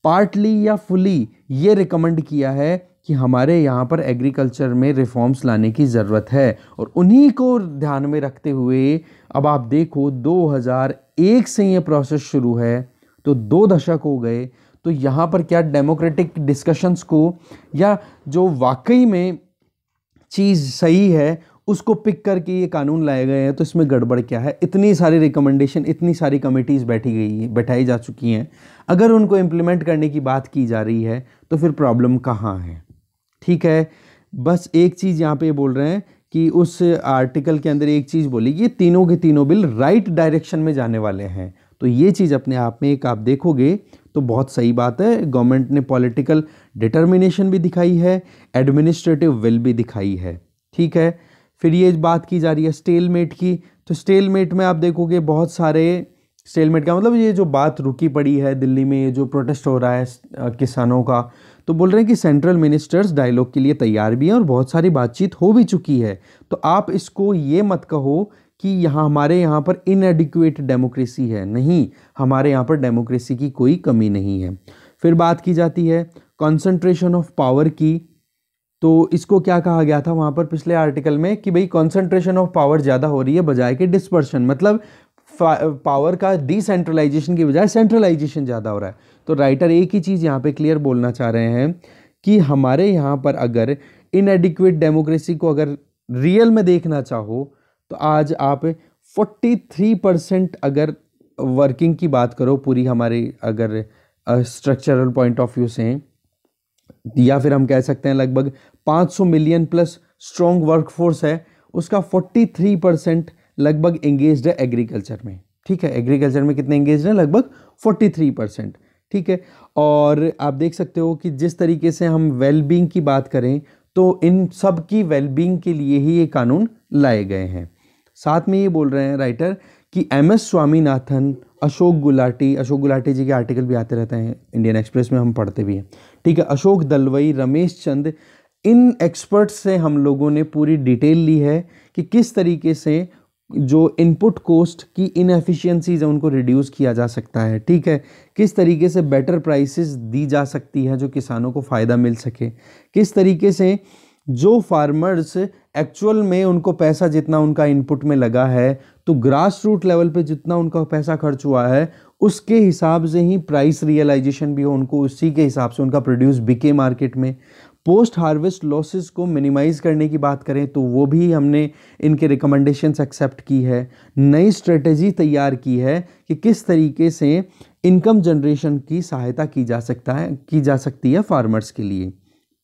partly या फुली ये रिकमेंड किया है कि हमारे यहाँ पर एग्रीकल्चर में रिफॉर्म्स लाने की ज़रूरत है। और उन्हीं को ध्यान में रखते हुए अब आप देखो 2001 से ये प्रोसेस शुरू है, तो 2 दशक हो गए। तो यहाँ पर क्या डेमोक्रेटिक डिस्कशंस को या जो वाकई में चीज़ सही है उसको पिक करके ये कानून लाए गए हैं, तो इसमें गड़बड़ क्या है? इतनी सारी रिकमेंडेशन, इतनी सारी कमेटीज़ बैठाई जा चुकी हैं, अगर उनको इम्प्लीमेंट करने की बात की जा रही है तो फिर प्रॉब्लम कहाँ है? ठीक है, बस एक चीज़ यहाँ पे बोल रहे हैं कि उस आर्टिकल के अंदर एक चीज़ बोली कि ये तीनों के तीनों बिल राइट डायरेक्शन में जाने वाले हैं। तो ये चीज़ अपने आप में एक आप देखोगे तो बहुत सही बात है। गवर्नमेंट ने पॉलिटिकल डिटर्मिनेशन भी दिखाई है, एडमिनिस्ट्रेटिव विल भी दिखाई है। ठीक है, फिर ये बात की जा रही है स्टेलमेट की। तो स्टेलमेट में आप देखोगे बहुत सारे, स्टेलमेट का मतलब ये जो बात रुकी पड़ी है दिल्ली में, ये जो प्रोटेस्ट हो रहा है किसानों का, तो बोल रहे हैं कि सेंट्रल मिनिस्टर्स डायलॉग के लिए तैयार भी हैं और बहुत सारी बातचीत हो भी चुकी है। तो आप इसको ये मत कहो कि यहाँ हमारे यहाँ पर इनएडिक्वेट डेमोक्रेसी है, नहीं, हमारे यहाँ पर डेमोक्रेसी की कोई कमी नहीं है। फिर बात की जाती है कॉन्सेंट्रेशन ऑफ पावर की। तो इसको क्या कहा गया था वहाँ पर पिछले आर्टिकल में कि भाई कॉन्सेंट्रेशन ऑफ पावर ज़्यादा हो रही है बजाय के डिस्पर्शन, मतलब पावर का डिसेंट्रलाइजेशन की बजाय सेंट्रलाइजेशन ज़्यादा हो रहा है। तो राइटर एक ही चीज़ यहाँ पे क्लियर बोलना चाह रहे हैं कि हमारे यहाँ पर अगर इनएडिक्वेट डेमोक्रेसी को अगर रियल में देखना चाहो तो आज आप 43% अगर वर्किंग की बात करो पूरी हमारी अगर स्ट्रक्चरल पॉइंट ऑफ व्यू से, या फिर हम कह सकते हैं लगभग 500 मिलियन प्लस स्ट्रॉन्ग वर्कफोर्स है, उसका 43% लगभग एंगेज्ड है एग्रीकल्चर में। ठीक है, एग्रीकल्चर में कितने एंगेज्ड है? लगभग 43%। ठीक है, और आप देख सकते हो कि जिस तरीके से हम वेलबींग की बात करें तो इन सब की वेलबींग के लिए ही ये कानून लाए गए हैं। साथ में ये बोल रहे हैं राइटर कि MS स्वामीनाथन, अशोक गुलाटी जी के आर्टिकल भी आते रहते हैं इंडियन एक्सप्रेस में, हम पढ़ते भी हैं। ठीक है, अशोक दलवाई, रमेश चंद, इन एक्सपर्ट्स से हम लोगों ने पूरी डिटेल ली है कि किस तरीके से जो इनपुट कॉस्ट की इनएफिशिएंसीज है उनको रिड्यूस किया जा सकता है। ठीक है, किस तरीके से बेटर प्राइसेस दी जा सकती है जो किसानों को फ़ायदा मिल सके, किस तरीके से जो फार्मर्स एक्चुअल में उनको पैसा जितना उनका इनपुट में लगा है तो ग्रास रूट लेवल पे जितना उनका पैसा खर्च हुआ है उसके हिसाब से ही प्राइस रियलाइजेशन भी हो, उनको उसी के हिसाब से उनका प्रोड्यूस बिके मार्केट में। पोस्ट हार्वेस्ट लॉसेस को मिनिमाइज़ करने की बात करें तो वो भी हमने इनके रिकमेंडेशंस एक्सेप्ट की है। नई स्ट्रेटेजी तैयार की है कि किस तरीके से इनकम जनरेशन की सहायता की जा सकती है फार्मर्स के लिए।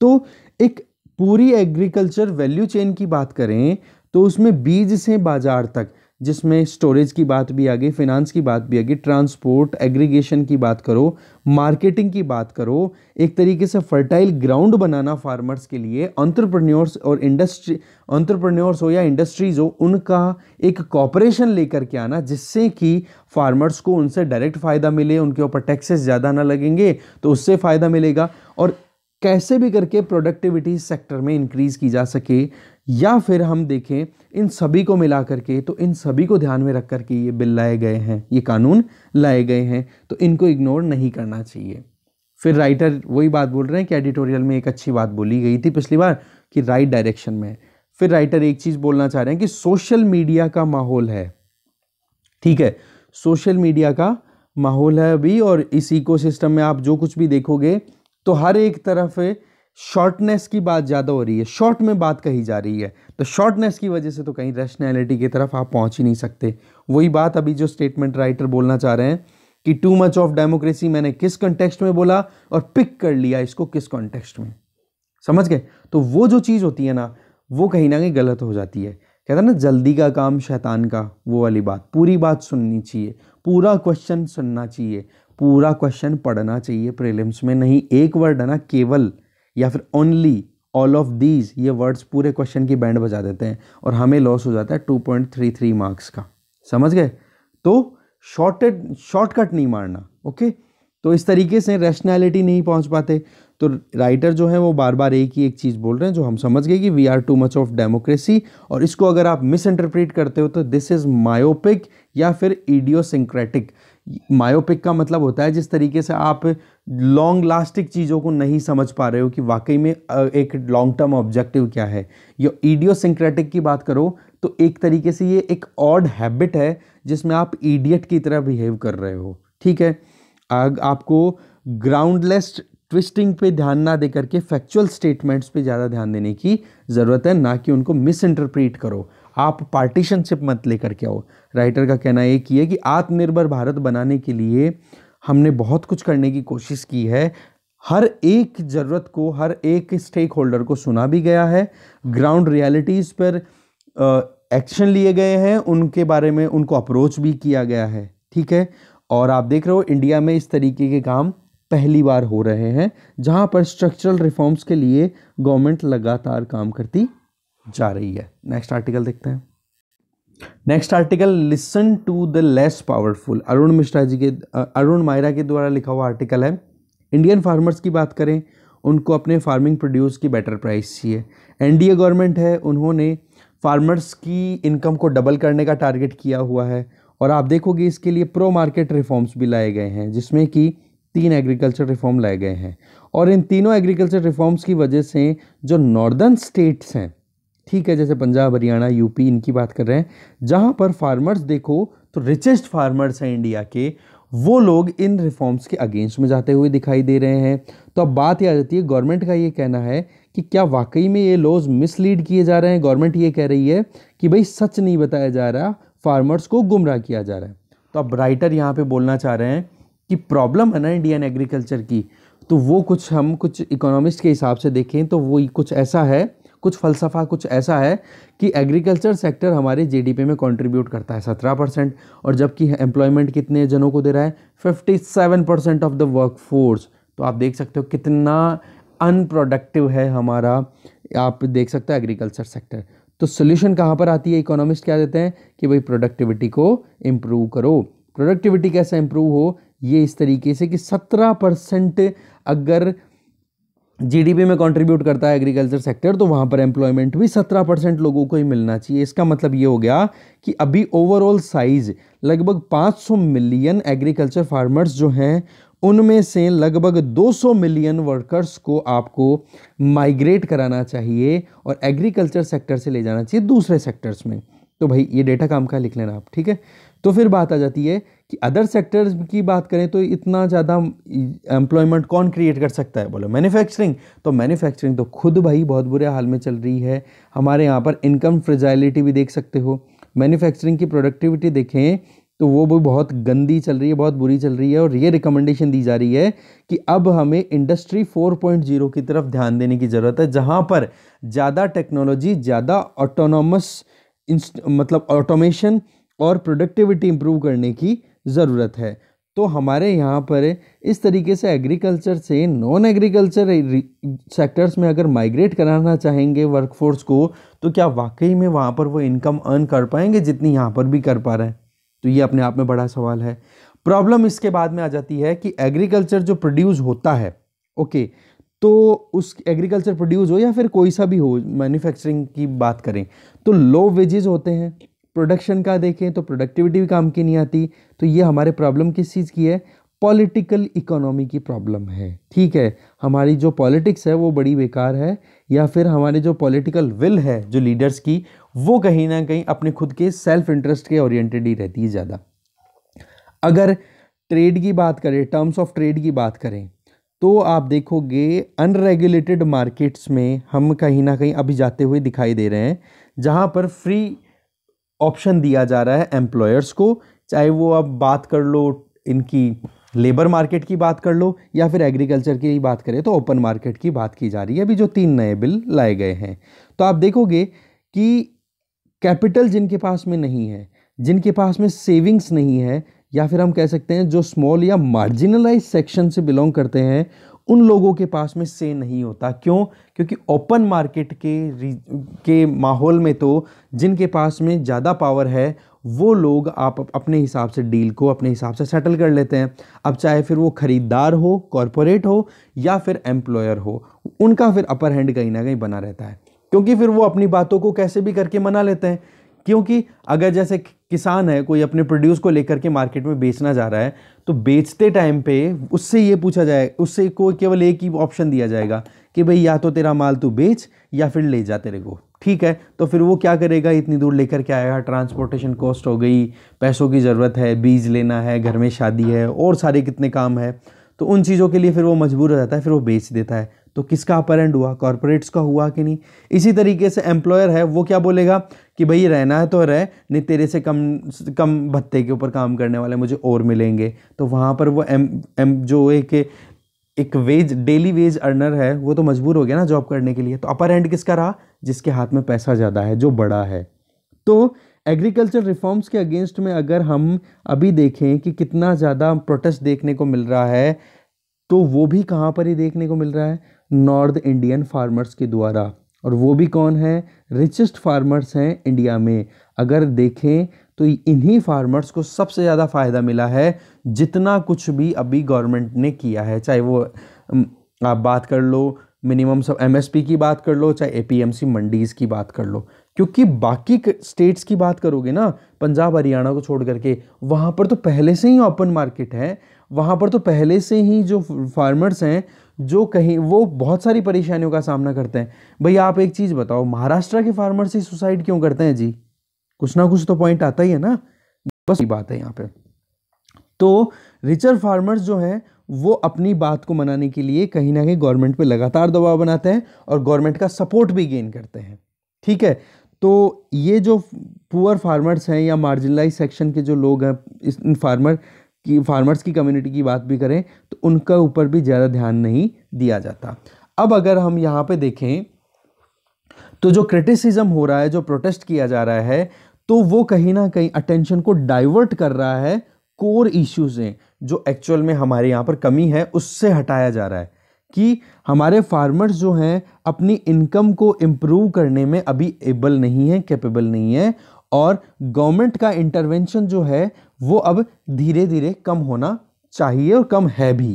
तो एक पूरी एग्रीकल्चर वैल्यू चेन की बात करें तो उसमें बीज से बाजार तक, जिसमें स्टोरेज की बात भी आ गई, फाइनेंस की बात भी आ गई, ट्रांसपोर्ट, एग्रीगेशन की बात करो, मार्केटिंग की बात करो, एक तरीके से फर्टाइल ग्राउंड बनाना फार्मर्स के लिए, एंटरप्रेन्योर्स और इंडस्ट्री, एंटरप्रेन्योर्स हो या इंडस्ट्रीज हो, उनका एक कॉपरेशन लेकर के आना, जिससे कि फार्मर्स को उनसे डायरेक्ट फ़ायदा मिले, उनके ऊपर टैक्सेस ज़्यादा ना लगेंगे तो उससे फ़ायदा मिलेगा, और कैसे भी करके प्रोडक्टिविटी सेक्टर में इंक्रीज की जा सके। या फिर हम देखें इन सभी को मिला करके, तो इन सभी को ध्यान में रख करके ये बिल लाए गए हैं, ये कानून लाए गए हैं, तो इनको इग्नोर नहीं करना चाहिए। फिर राइटर वही बात बोल रहे हैं कि एडिटोरियल में एक अच्छी बात बोली गई थी पिछली बार कि राइट डायरेक्शन में। फिर राइटर एक चीज़ बोलना चाह रहे हैं कि सोशल मीडिया का माहौल है, ठीक है, सोशल मीडिया का माहौल है अभी, और इस इकोसिस्टम में आप जो कुछ भी देखोगे तो हर एक तरफ शॉर्टनेस की बात ज़्यादा हो रही है, शॉर्ट में बात कही जा रही है, तो शॉर्टनेस की वजह से तो कहीं रैशनैलिटी की तरफ आप पहुंच ही नहीं सकते। वही बात अभी जो स्टेटमेंट राइटर बोलना चाह रहे हैं कि टू मच ऑफ डेमोक्रेसी मैंने किस कॉन्टेक्स्ट में बोला और पिक कर लिया इसको किस कॉन्टेक्स्ट में, समझ गए? तो वो जो चीज़ होती है ना, वो कहीं ना कहीं गलत हो जाती है। कहता है ना जल्दी का काम शैतान का, वो वाली बात। पूरी बात सुननी चाहिए, पूरा क्वेश्चन सुनना चाहिए, पूरा क्वेश्चन पढ़ना चाहिए प्रीलिम्स में, नहीं एक वर्ड है ना केवल या फिर ओनली, ऑल ऑफ दीज, ये वर्ड्स पूरे क्वेश्चन की बैंड बजा देते हैं और हमें लॉस हो जाता है 2.33 मार्क्स का, समझ गए? तो शॉर्टकट नहीं मारना, ओके? तो इस तरीके से रैशनैलिटी नहीं पहुंच पाते। तो राइटर जो है वो बार बार एक ही एक चीज़ बोल रहे हैं जो हम समझ गए कि we are too much of democracy, और इसको अगर आप मिस इंटरप्रेट करते हो तो दिस इज़ मायोपिक या फिर इडियोसिंक्रेटिक। मायोपिक का मतलब होता है जिस तरीके से आप लॉन्ग लास्टिक चीज़ों को नहीं समझ पा रहे हो कि वाकई में एक लॉन्ग टर्म ऑब्जेक्टिव क्या है। ये इडियोसिंक्रेटिक की बात करो तो एक तरीके से ये एक ऑड हैबिट है जिसमें आप इडियट की तरह बिहेव कर रहे हो, ठीक है? आपको ग्राउंडलेस ट्विस्टिंग पे ध्यान ना दे करके फैक्चुअल स्टेटमेंट्स पे ज़्यादा ध्यान देने की ज़रूरत है, ना कि उनको मिस इंटरप्रेट करो। आप पार्टीशनशिप मत लेकर के आओ। राइटर का कहना एक ही है कि आत्मनिर्भर भारत बनाने के लिए हमने बहुत कुछ करने की कोशिश की है, हर एक ज़रूरत को, हर एक स्टेक होल्डर को सुना भी गया है, ग्राउंड रियलिटीज़ पर एक्शन लिए गए हैं, उनके बारे में उनको अप्रोच भी किया गया है, ठीक है? और आप देख रहे हो इंडिया में इस तरीके के काम पहली बार हो रहे हैं जहां पर स्ट्रक्चरल रिफॉर्म्स के लिए गवर्नमेंट लगातार काम करती जा रही है। नेक्स्ट आर्टिकल देखते हैं। Next article, listen to the less powerful, Arun Mishra ji के, अरुण मायरा के द्वारा लिखा हुआ आर्टिकल है। इंडियन फार्मर्स की बात करें, उनको अपने फार्मिंग प्रोड्यूस की बेटर प्राइस चाहिए। एनडीए गवर्नमेंट है, उन्होंने फार्मर्स की इनकम को डबल करने का टारगेट किया हुआ है, और आप देखोगे इसके लिए प्रो मार्केट रिफॉर्म्स भी लाए गए हैं, जिसमें कि 3 एग्रीकल्चर रिफॉर्म लाए गए हैं। और इन तीनों एग्रीकल्चर रिफॉर्म्स की वजह से जो नॉर्दर्न स्टेट्स हैं, ठीक है, जैसे पंजाब, हरियाणा, यूपी, इनकी बात कर रहे हैं, जहां पर फार्मर्स देखो तो रिचेस्ट फार्मर्स हैं इंडिया के, वो लोग इन रिफॉर्म्स के अगेंस्ट में जाते हुए दिखाई दे रहे हैं। तो अब बात यह आ जाती है, गवर्नमेंट का ये कहना है कि क्या वाकई में ये लॉज मिसलीड किए जा रहे हैं? गवर्नमेंट ये कह रही है कि भाई सच नहीं बताया जा रहा, फार्मर्स को गुमराह किया जा रहा है। तो अब राइटर यहाँ पे बोलना चाह रहे हैं कि प्रॉब्लम है ना इंडियन एग्रीकल्चर की, तो वो कुछ इकोनॉमिस्ट के हिसाब से देखें तो वो कुछ ऐसा है, कुछ फ़लसफ़ा कुछ ऐसा है कि एग्रीकल्चर सेक्टर हमारे जीडीपी में कंट्रीब्यूट करता है 17%, और जबकि एम्प्लॉयमेंट कितने जनों को दे रहा है? 57% ऑफ द वर्क फोर्स। तो आप देख सकते हो कितना अनप्रोडक्टिव है हमारा, आप देख सकते हो एग्रीकल्चर सेक्टर। तो सोल्यूशन कहाँ पर आती है? इकोनॉमिस्ट क्या देते हैं कि भाई प्रोडक्टिविटी को इम्प्रूव करो। प्रोडक्टिविटी कैसे इम्प्रूव हो? ये इस तरीके से कि 17% अगर जीडीपी में कंट्रीब्यूट करता है एग्रीकल्चर सेक्टर, तो वहाँ पर एम्प्लॉयमेंट भी 17% लोगों को ही मिलना चाहिए। इसका मतलब ये हो गया कि अभी ओवरऑल साइज लगभग 500 मिलियन एग्रीकल्चर फार्मर्स जो हैं, उनमें से लगभग 200 मिलियन वर्कर्स को आपको माइग्रेट कराना चाहिए और एग्रीकल्चर सेक्टर से ले जाना चाहिए दूसरे सेक्टर्स में। तो भाई ये डेटा काम का लिख लेना आप, ठीक है? तो फिर बात आ जाती है कि अदर सेक्टर्स की बात करें तो इतना ज़्यादा एम्प्लॉयमेंट कौन क्रिएट कर सकता है? बोलो मैन्युफैक्चरिंग। तो मैन्युफैक्चरिंग तो खुद भाई बहुत बुरे हाल में चल रही है। हमारे यहाँ पर इनकम फ्रेजाइलिटी भी देख सकते हो। मैन्युफैक्चरिंग की प्रोडक्टिविटी देखें तो वो भी बहुत गंदी चल रही है, बहुत बुरी चल रही है। और ये रिकमेंडेशन दी जा रही है कि अब हमें इंडस्ट्री 4.0 की तरफ ध्यान देने की ज़रूरत है, जहाँ पर ज़्यादा टेक्नोलॉजी, ज़्यादा ऑटोनॉमस मतलब ऑटोमेशन और प्रोडक्टिविटी इंप्रूव करने की ज़रूरत है। तो हमारे यहाँ पर इस तरीके से एग्रीकल्चर से नॉन एग्रीकल्चर सेक्टर्स में अगर माइग्रेट कराना चाहेंगे वर्कफोर्स को, तो क्या वाकई में वहाँ पर वो इनकम अर्न कर पाएंगे जितनी यहाँ पर भी कर पा रहे हैं? तो ये अपने आप में बड़ा सवाल है। प्रॉब्लम इसके बाद में आ जाती है कि एग्रीकल्चर जो प्रोड्यूस होता है, ओके, तो उस एग्रीकल्चर प्रोड्यूस हो या फिर कोई सा भी हो, मैन्युफैक्चरिंग की बात करें तो लो वेजेस होते हैं। प्रोडक्शन का देखें तो प्रोडक्टिविटी भी काम की नहीं आती। तो ये हमारे प्रॉब्लम किस चीज़ की है? पॉलिटिकल इकोनॉमी की प्रॉब्लम है। ठीक है, हमारी जो पॉलिटिक्स है वो बड़ी बेकार है, या फिर हमारे जो पॉलिटिकल विल है जो लीडर्स की, वो कहीं ना कहीं अपने खुद के सेल्फ इंटरेस्ट के ओरिएंटेड ही रहती है ज़्यादा। अगर ट्रेड की बात करें, टर्म्स ऑफ ट्रेड की बात करें, तो आप देखोगे अनरेगुलेटेड मार्केट्स में हम कहीं ना कहीं अभी जाते हुए दिखाई दे रहे हैं, जहां पर फ्री ऑप्शन दिया जा रहा है एम्प्लॉयर्स को। चाहे वो अब बात कर लो इनकी लेबर मार्केट की बात कर लो, या फिर एग्रीकल्चर की बात करें तो ओपन मार्केट की बात की जा रही है। अभी जो 3 नए बिल लाए गए हैं, तो आप देखोगे कि कैपिटल जिनके पास में नहीं है, जिनके पास में सेविंग्स नहीं है, या फिर हम कह सकते हैं जो स्मॉल या मार्जिनलाइज सेक्शन से बिलोंग करते हैं, उन लोगों के पास में से नहीं होता। क्यों? क्योंकि ओपन मार्केट के माहौल में तो जिनके पास में ज़्यादा पावर है वो लोग आप अपने हिसाब से डील को अपने हिसाब से सेटल कर लेते हैं। अब चाहे फिर वो खरीदार हो, कॉरपोरेट हो, या फिर एम्प्लॉयर हो, उनका फिर अपर हैंड कहीं ना कहीं बना रहता है, क्योंकि फिर वो अपनी बातों को कैसे भी करके मना लेते हैं। क्योंकि अगर जैसे किसान है, कोई अपने प्रोड्यूस को लेकर के मार्केट में बेचना जा रहा है, तो बेचते टाइम पे उससे ये पूछा जाए, उससे को केवल एक ही ऑप्शन दिया जाएगा कि भाई या तो तेरा माल तू बेच या फिर ले जा तेरे को। ठीक है, तो फिर वो क्या करेगा? इतनी दूर लेकर के आएगा, ट्रांसपोर्टेशन कॉस्ट हो गई, पैसों की ज़रूरत है, बीज लेना है, घर में शादी है, और सारे कितने काम है, तो उन चीज़ों के लिए फिर वो मजबूर हो जाता है, फिर वो बेच देता है। तो किसका अपर एंड हुआ? कॉर्पोरेट्स का हुआ कि नहीं? इसी तरीके से एम्प्लॉयर है, वो क्या बोलेगा कि भाई रहना है तो रह, नहीं तेरे से कम कम भत्ते के ऊपर काम करने वाले मुझे और मिलेंगे। तो वहाँ पर वो जो एक वेज डेली वेज अर्नर है, वो तो मजबूर हो गया ना जॉब करने के लिए। तो अपर एंड किसका रहा? जिसके हाथ में पैसा ज़्यादा है, जो बड़ा है। तो एग्रीकल्चर रिफॉर्म्स के अगेंस्ट में अगर हम अभी देखें कि कितना ज़्यादा प्रोटेस्ट देखने को मिल रहा है, तो वो भी कहाँ पर ही देखने को मिल रहा है? नॉर्थ इंडियन फार्मर्स के द्वारा। और वो भी कौन है? रिचेस्ट फार्मर्स हैं इंडिया में। अगर देखें तो इन्हीं फार्मर्स को सबसे ज़्यादा फ़ायदा मिला है, जितना कुछ भी अभी गवर्नमेंट ने किया है। चाहे वो आप बात कर लो मिनिमम सब एमएसपी की बात कर लो, चाहे एपीएमसी मंडीज़ की बात कर लो, क्योंकि बाकी स्टेट्स की बात करोगे ना, पंजाब हरियाणा को छोड़ करके, वहाँ पर तो पहले से ही ओपन मार्केट है। वहाँ पर तो पहले से ही जो फार्मर्स हैं, जो कहीं वो बहुत सारी परेशानियों का सामना करते हैं। भैया आप एक चीज़ बताओ, महाराष्ट्र के फार्मर्स ही सुसाइड क्यों करते हैं जी? कुछ ना कुछ तो पॉइंट आता ही है ना, बस ये बात है यहाँ पे। तो रिचर फार्मर्स जो हैं वो अपनी बात को मनाने के लिए कहीं ना कहीं गवर्नमेंट पे लगातार दबाव बनाते हैं और गवर्नमेंट का सपोर्ट भी गेन करते हैं। ठीक है, तो ये जो पुअर फार्मर्स हैं या मार्जिनलाइज सेक्शन के जो लोग हैं, इन फार्मर्स की कम्युनिटी की बात भी करें, तो उनका ऊपर भी ज़्यादा ध्यान नहीं दिया जाता। अब अगर हम यहाँ पे देखें तो जो क्रिटिसिज्म हो रहा है, जो प्रोटेस्ट किया जा रहा है, तो वो कहीं ना कहीं अटेंशन को डाइवर्ट कर रहा है कोर इश्यूज से, जो एक्चुअल में हमारे यहाँ पर कमी है उससे हटाया जा रहा है कि हमारे फार्मर्स जो हैं अपनी इनकम को इम्प्रूव करने में अभी एबल नहीं है, कैपेबल नहीं है, और गवर्नमेंट का इंटरवेंशन जो है वो अब धीरे धीरे कम होना चाहिए और कम है भी।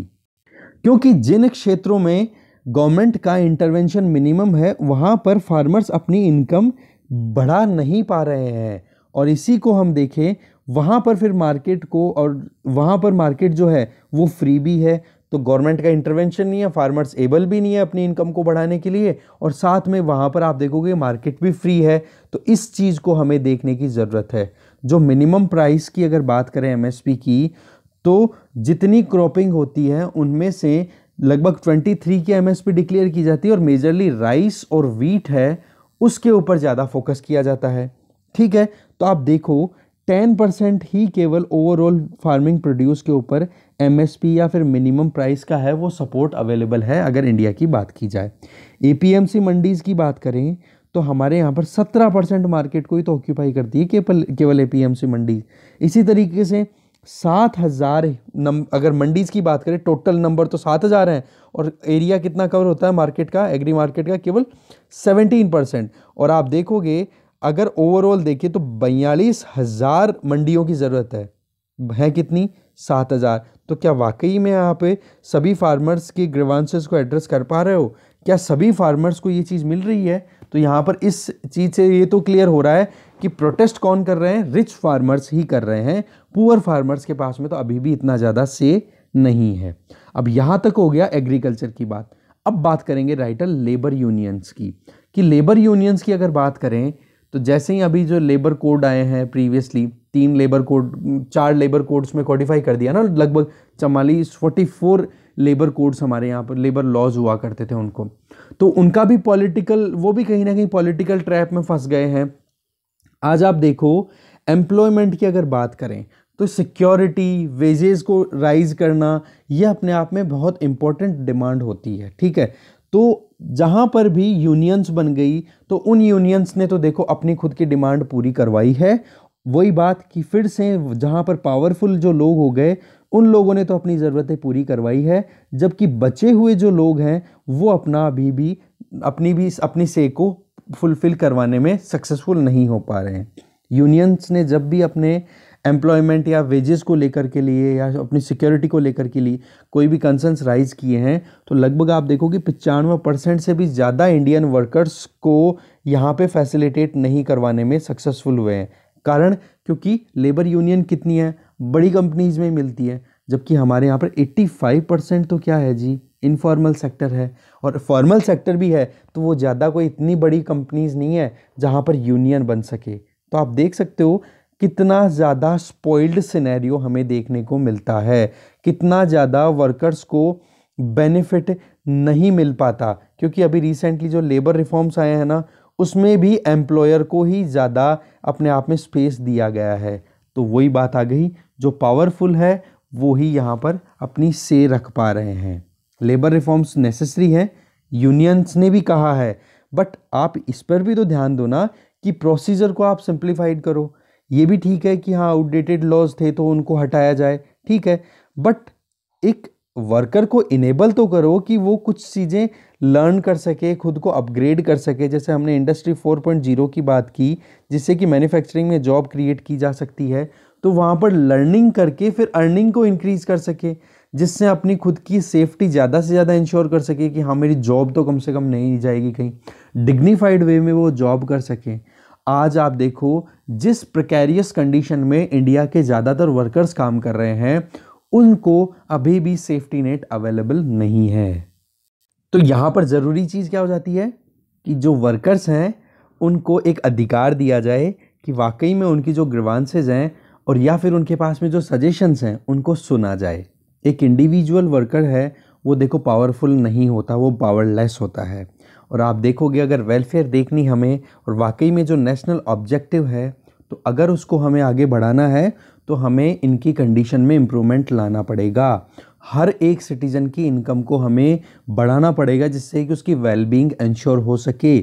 क्योंकि जिन क्षेत्रों में गवर्नमेंट का इंटरवेंशन मिनिमम है, वहाँ पर फार्मर्स अपनी इनकम बढ़ा नहीं पा रहे हैं, और इसी को हम देखें वहाँ पर फिर मार्केट को, और वहाँ पर मार्केट जो है वो फ्री भी है, तो गवर्नमेंट का इंटरवेंशन नहीं है, फार्मर्स एबल भी नहीं है अपनी इनकम को बढ़ाने के लिए, और साथ में वहाँ पर आप देखोगे मार्केट भी फ्री है। तो इस चीज़ को हमें देखने की ज़रूरत है। जो मिनिमम प्राइस की अगर बात करें एमएसपी की, तो जितनी क्रॉपिंग होती है उनमें से लगभग 23 की एमएसपी डिक्लेयर की जाती है, और मेजरली राइस और वीट है उसके ऊपर ज़्यादा फोकस किया जाता है। ठीक है, तो आप देखो 10% ही केवल ओवरऑल फार्मिंग प्रोड्यूस के ऊपर एमएसपी या फिर मिनिमम प्राइस का है वो सपोर्ट अवेलेबल है अगर इंडिया की बात की जाए। एपीएमसी मंडीज़ की बात करें तो हमारे यहाँ पर 17% मार्केट को ही तो ऑक्यूपाई करती है केवल एपीएमसी मंडी। इसी तरीके से 7,000 अगर मंडीज़ की बात करें, टोटल नंबर तो 7,000 है और एरिया कितना कवर होता है मार्केट का, एग्री मार्केट का, केवल 17%। और आप देखोगे अगर ओवरऑल देखें तो 42,000 मंडियों की ज़रूरत है कितनी, 7,000। तो क्या वाकई में यहाँ पे सभी फार्मर्स की ग्रीवांसेस को एड्रेस कर पा रहे हो? क्या सभी फार्मर्स को ये चीज़ मिल रही है? तो यहाँ पर इस चीज़ से ये तो क्लियर हो रहा है कि प्रोटेस्ट कौन कर रहे हैं, रिच फार्मर्स ही कर रहे हैं। पुअर फार्मर्स के पास में तो अभी भी इतना ज़्यादा से नहीं है। अब यहाँ तक हो गया एग्रीकल्चर की बात। अब बात करेंगे राइटर लेबर यूनियंस की, कि लेबर यूनियंस की अगर बात करें तो जैसे ही अभी जो लेबर कोड आए हैं प्रीवियसली, 4 लेबर कोड्स में कोडिफाई कर दिया ना, लगभग 44 लेबर कोड्स हमारे यहाँ पर लेबर लॉज हुआ करते थे उनको, तो उनका भी पॉलिटिकल, वो भी कहीं ना कहीं पॉलिटिकल ट्रैप में फंस गए हैं। आज आप देखो एम्प्लॉयमेंट की अगर बात करें तो सिक्योरिटी, वेजेस को राइज करना, यह अपने आप में बहुत इंपॉर्टेंट डिमांड होती है, ठीक है। तो जहाँ पर भी यूनियंस बन गई तो उन यूनियंस ने तो देखो अपनी खुद की डिमांड पूरी करवाई है। वही बात कि फिर से जहाँ पर पावरफुल जो लोग हो गए उन लोगों ने तो अपनी ज़रूरतें पूरी करवाई है, जबकि बचे हुए जो लोग हैं वो अभी भी अपनी से को फुलफिल करवाने में सक्सेसफुल नहीं हो पा रहे हैं। यूनियंस ने जब भी अपने एम्प्लॉयमेंट या वेजेस को लेकर के लिए या अपनी सिक्योरिटी को लेकर के लिए कोई भी कंसर्न्स राइज किए हैं तो लगभग आप देखो कि 95% से भी ज़्यादा इंडियन वर्कर्स को यहाँ पे फैसिलिटेट नहीं करवाने में सक्सेसफुल हुए हैं। कारण क्योंकि लेबर यूनियन कितनी है, बड़ी कंपनीज में मिलती है, जबकि हमारे यहाँ पर 85% तो क्या है जी, इनफॉर्मल सेक्टर है। और फॉर्मल सेक्टर भी है तो वो ज़्यादा कोई इतनी बड़ी कंपनीज नहीं है जहाँ पर यूनियन बन सके। तो आप देख सकते हो कितना ज़्यादा स्पॉइल्ड सिनेरियो हमें देखने को मिलता है, कितना ज़्यादा वर्कर्स को बेनिफिट नहीं मिल पाता। क्योंकि अभी रिसेंटली जो लेबर रिफॉर्म्स आए हैं ना, उसमें भी एम्प्लॉयर को ही ज़्यादा अपने आप में स्पेस दिया गया है। तो वही बात आ गई, जो पावरफुल है वो ही यहाँ पर अपनी से रख पा रहे हैं। लेबर रिफॉर्म्स नेसेसरी है, यूनियंस ने भी कहा है, बट आप इस पर भी तो ध्यान दो ना कि प्रोसीजर को आप सिंप्लीफाइड करो। ये भी ठीक है कि हाँ आउटडेटेड लॉज थे तो उनको हटाया जाए, ठीक है, बट एक वर्कर को इनेबल तो करो कि वो कुछ चीज़ें लर्न कर सके, खुद को अपग्रेड कर सके। जैसे हमने इंडस्ट्री 4.0 की बात की, जिससे कि मैन्युफैक्चरिंग में जॉब क्रिएट की जा सकती है, तो वहाँ पर लर्निंग करके फिर अर्निंग को इंक्रीज़ कर सके, जिससे अपनी खुद की सेफ्टी ज़्यादा से ज़्यादा इंश्योर कर सके कि हाँ मेरी जॉब तो कम से कम नहीं जाएगी, कहीं डिग्निफाइड वे में वो जॉब कर सकें। आज आप देखो जिस प्रिकेरियस कंडीशन में इंडिया के ज़्यादातर वर्कर्स काम कर रहे हैं, उनको अभी भी सेफ्टी नेट अवेलेबल नहीं है। तो यहाँ पर ज़रूरी चीज़ क्या हो जाती है कि जो वर्कर्स हैं उनको एक अधिकार दिया जाए कि वाकई में उनकी जो ग्रीवांसेस हैं और या फिर उनके पास में जो सजेशंस हैं उनको सुना जाए। एक इंडिविजुअल वर्कर है वो देखो पावरफुल नहीं होता, वो पावरलेस होता है। और आप देखोगे अगर वेलफेयर देखनी हमें और वाकई में जो नेशनल ऑब्जेक्टिव है, तो अगर उसको हमें आगे बढ़ाना है तो हमें इनकी कंडीशन में इम्प्रूवमेंट लाना पड़ेगा। हर एक सिटीज़न की इनकम को हमें बढ़ाना पड़ेगा, जिससे कि उसकी वेलबींग इंश्योर हो सके।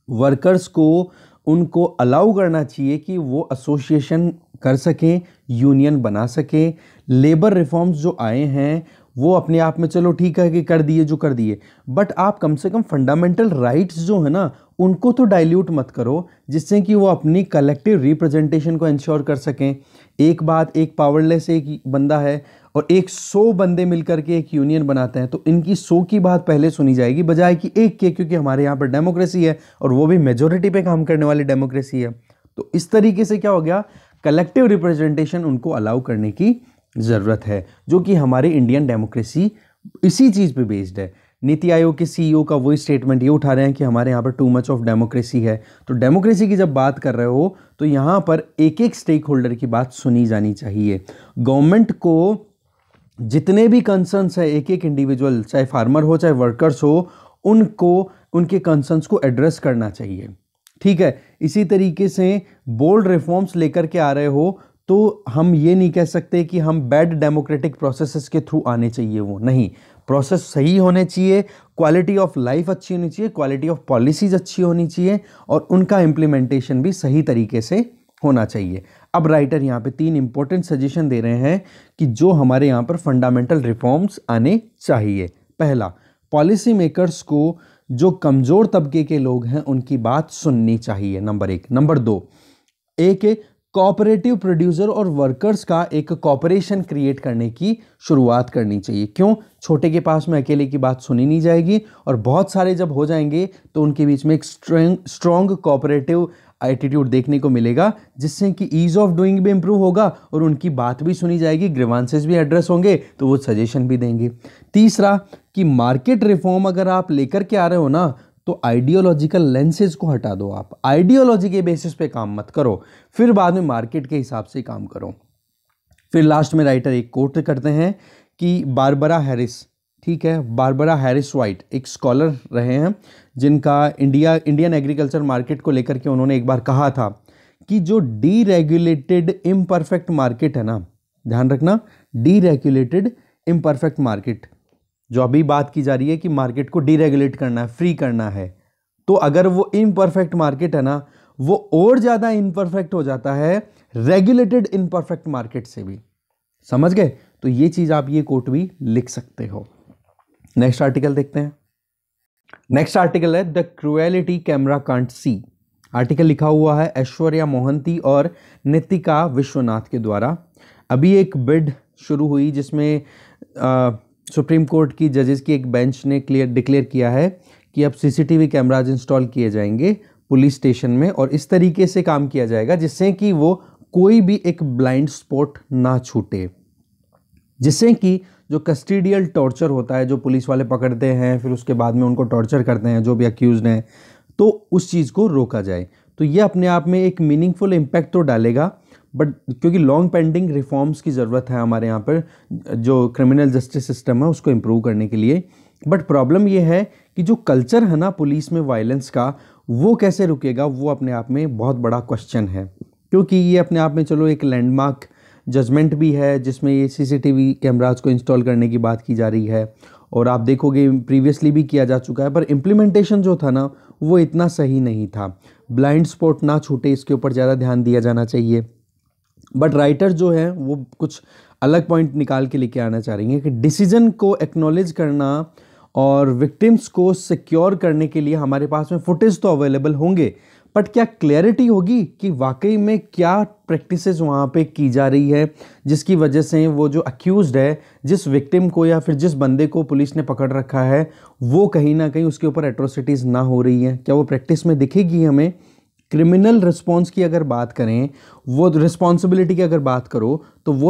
वर्कर्स को उनको अलाउ करना चाहिए कि वो एसोसिएशन कर सकें, यूनियन बना सकें। लेबर रिफॉर्म्स जो आए हैं वो अपने आप में चलो ठीक है कि कर दिए जो कर दिए, बट आप कम से कम फंडामेंटल राइट्स जो है ना उनको तो डाइल्यूट मत करो, जिससे कि वो अपनी कलेक्टिव रिप्रेजेंटेशन को इंश्योर कर सकें। एक बात, एक पावरलेस एक बंदा है और 100 बंदे मिलकर के एक यूनियन बनाते हैं, तो इनकी 100 की बात पहले सुनी जाएगी बजाय कि एक के, क्योंकि हमारे यहाँ पर डेमोक्रेसी है और वो भी मेजोरिटी पे काम करने वाली डेमोक्रेसी है। तो इस तरीके से क्या हो गया, कलेक्टिव रिप्रेजेंटेशन उनको अलाउ करने की ज़रूरत है, जो कि हमारी इंडियन डेमोक्रेसी इसी चीज़ पे बेस्ड है। नीति आयोग के सीईओ का वही स्टेटमेंट ये उठा रहे हैं कि हमारे यहाँ पर टू मच ऑफ डेमोक्रेसी है। तो डेमोक्रेसी की जब बात कर रहे हो तो यहाँ पर एक एक स्टेक होल्डर की बात सुनी जानी चाहिए। गवर्नमेंट को जितने भी कंसर्न्स है, एक एक इंडिविजुअल, चाहे फार्मर हो चाहे वर्कर्स हो, उनको उनके कंसर्न्स को एड्रेस करना चाहिए। ठीक है। इसी तरीके से बोल्ड रिफॉर्म्स लेकर के आ रहे हो तो हम ये नहीं कह सकते कि हम बैड डेमोक्रेटिक प्रोसेसेस के थ्रू आने चाहिए, वो नहीं, प्रोसेस सही होने चाहिए, क्वालिटी ऑफ लाइफ अच्छी होनी चाहिए, क्वालिटी ऑफ पॉलिसीज अच्छी होनी चाहिए और उनका इम्प्लीमेंटेशन भी सही तरीके से होना चाहिए। अब राइटर यहाँ पे 3 इंपॉर्टेंट सजेशन दे रहे हैं कि जो हमारे यहाँ पर फंडामेंटल रिफॉर्म्स आने चाहिए। पहला, पॉलिसी मेकर्स को जो कमजोर तबके के लोग हैं उनकी बात सुननी चाहिए, नंबर 1। नंबर 2, एक कोऑपरेटिव प्रोड्यूसर और वर्कर्स का एक कॉपरेशन क्रिएट करने की शुरुआत करनी चाहिए। क्यों? छोटे के पास में अकेले की बात सुनी नहीं जाएगी और बहुत सारे जब हो जाएंगे तो उनके बीच में एक स्ट्रॉन्ग कोऑपरेटिव एटीट्यूड देखने को मिलेगा, जिससे कि ईज ऑफ डूइंग भी इंप्रूव होगा और उनकी बात भी सुनी जाएगी, ग्रीवांसेस भी एड्रेस होंगे तो वो सजेशन भी देंगे। तीसरा, कि मार्केट रिफॉर्म अगर आप लेकर के आ रहे हो ना तो आइडियोलॉजिकल लेंसेज को हटा दो, आप आइडियोलॉजी के बेसिस पे काम मत करो, फिर बाद में मार्केट के हिसाब से काम करो। फिर लास्ट में राइटर एक कोट करते हैं कि बारबरा हैरिस, ठीक है, बारबरा हैरिस वाइट एक स्कॉलर रहे हैं जिनका इंडियन एग्रीकल्चर मार्केट को लेकर के उन्होंने एक बार कहा था कि जो डीरेगुलेटेड इम्परफेक्ट मार्केट है ना, ध्यान रखना, डीरेगुलेटेड इम्परफेक्ट मार्केट, जो अभी बात की जा रही है कि मार्केट को डीरेगुलेट करना है, फ्री करना है, तो अगर वो इम्परफेक्ट मार्केट है ना, वो और ज्यादा इम्परफेक्ट हो जाता है रेगुलेटेड इम्परफेक्ट मार्केट से भी। समझ गए? तो ये चीज आप ये कोट भी लिख सकते हो। नेक्स्ट आर्टिकल देखते हैं। नेक्स्ट आर्टिकल है the cruelty camera can't see. Article लिखा हुआ है ऐश्वर्या मोहंती और नितिका विश्वनाथ के द्वारा। अभी एक बिड शुरू हुई जिसमें सुप्रीम कोर्ट की जजेस की एक बेंच ने डिक्लेयर किया है कि अब सीसीटीवी कैमराज इंस्टॉल किए जाएंगे पुलिस स्टेशन में और इस तरीके से काम किया जाएगा जिससे कि वो कोई भी एक ब्लाइंड स्पॉट ना छूटे, जिससे कि जो कस्टोडियल टॉर्चर होता है, जो पुलिस वाले पकड़ते हैं फिर उसके बाद में उनको टॉर्चर करते हैं जो भी अक्यूज्ड हैं, तो उस चीज़ को रोका जाए। तो ये अपने आप में एक मीनिंगफुल इम्पैक्ट तो डालेगा, बट क्योंकि लॉन्ग पेंडिंग रिफॉर्म्स की ज़रूरत है हमारे यहाँ पर जो क्रिमिनल जस्टिस सिस्टम है उसको इम्प्रूव करने के लिए। बट प्रॉब्लम ये है कि जो कल्चर है ना पुलिस में वायलेंस का, वो कैसे रुकेगा, वो अपने आप में बहुत बड़ा क्वेश्चन है। क्योंकि ये अपने आप में चलो एक लैंडमार्क जजमेंट भी है जिसमें ये सीसीटीवी कैमराज को इंस्टॉल करने की बात की जा रही है और आप देखोगे प्रीवियसली भी किया जा चुका है, पर इम्प्लीमेंटेशन जो था ना वो इतना सही नहीं था। ब्लाइंड स्पॉट ना छूटे इसके ऊपर ज़्यादा ध्यान दिया जाना चाहिए। बट राइटर जो है वो कुछ अलग पॉइंट निकाल के लेके आना चाह रही हैं कि डिसीजन को एक्नॉलेज करना और विक्टिम्स को सिक्योर करने के लिए हमारे पास में फुटेज तो अवेलेबल होंगे, बट क्या क्लैरिटी होगी कि वाकई में क्या प्रैक्टिसेस वहाँ पे की जा रही है जिसकी वजह से वो जो अक्यूज्ड है, जिस विक्टिम को या फिर जिस बंदे को पुलिस ने पकड़ रखा है, वो कहीं ना कहीं उसके ऊपर एट्रोसिटीज़ ना हो रही हैं, क्या वो प्रैक्टिस में दिखेगी हमें। क्रिमिनल रिस्पॉन्स की अगर बात करें, वो रिस्पॉन्सिबिलिटी की अगर बात करो तो वो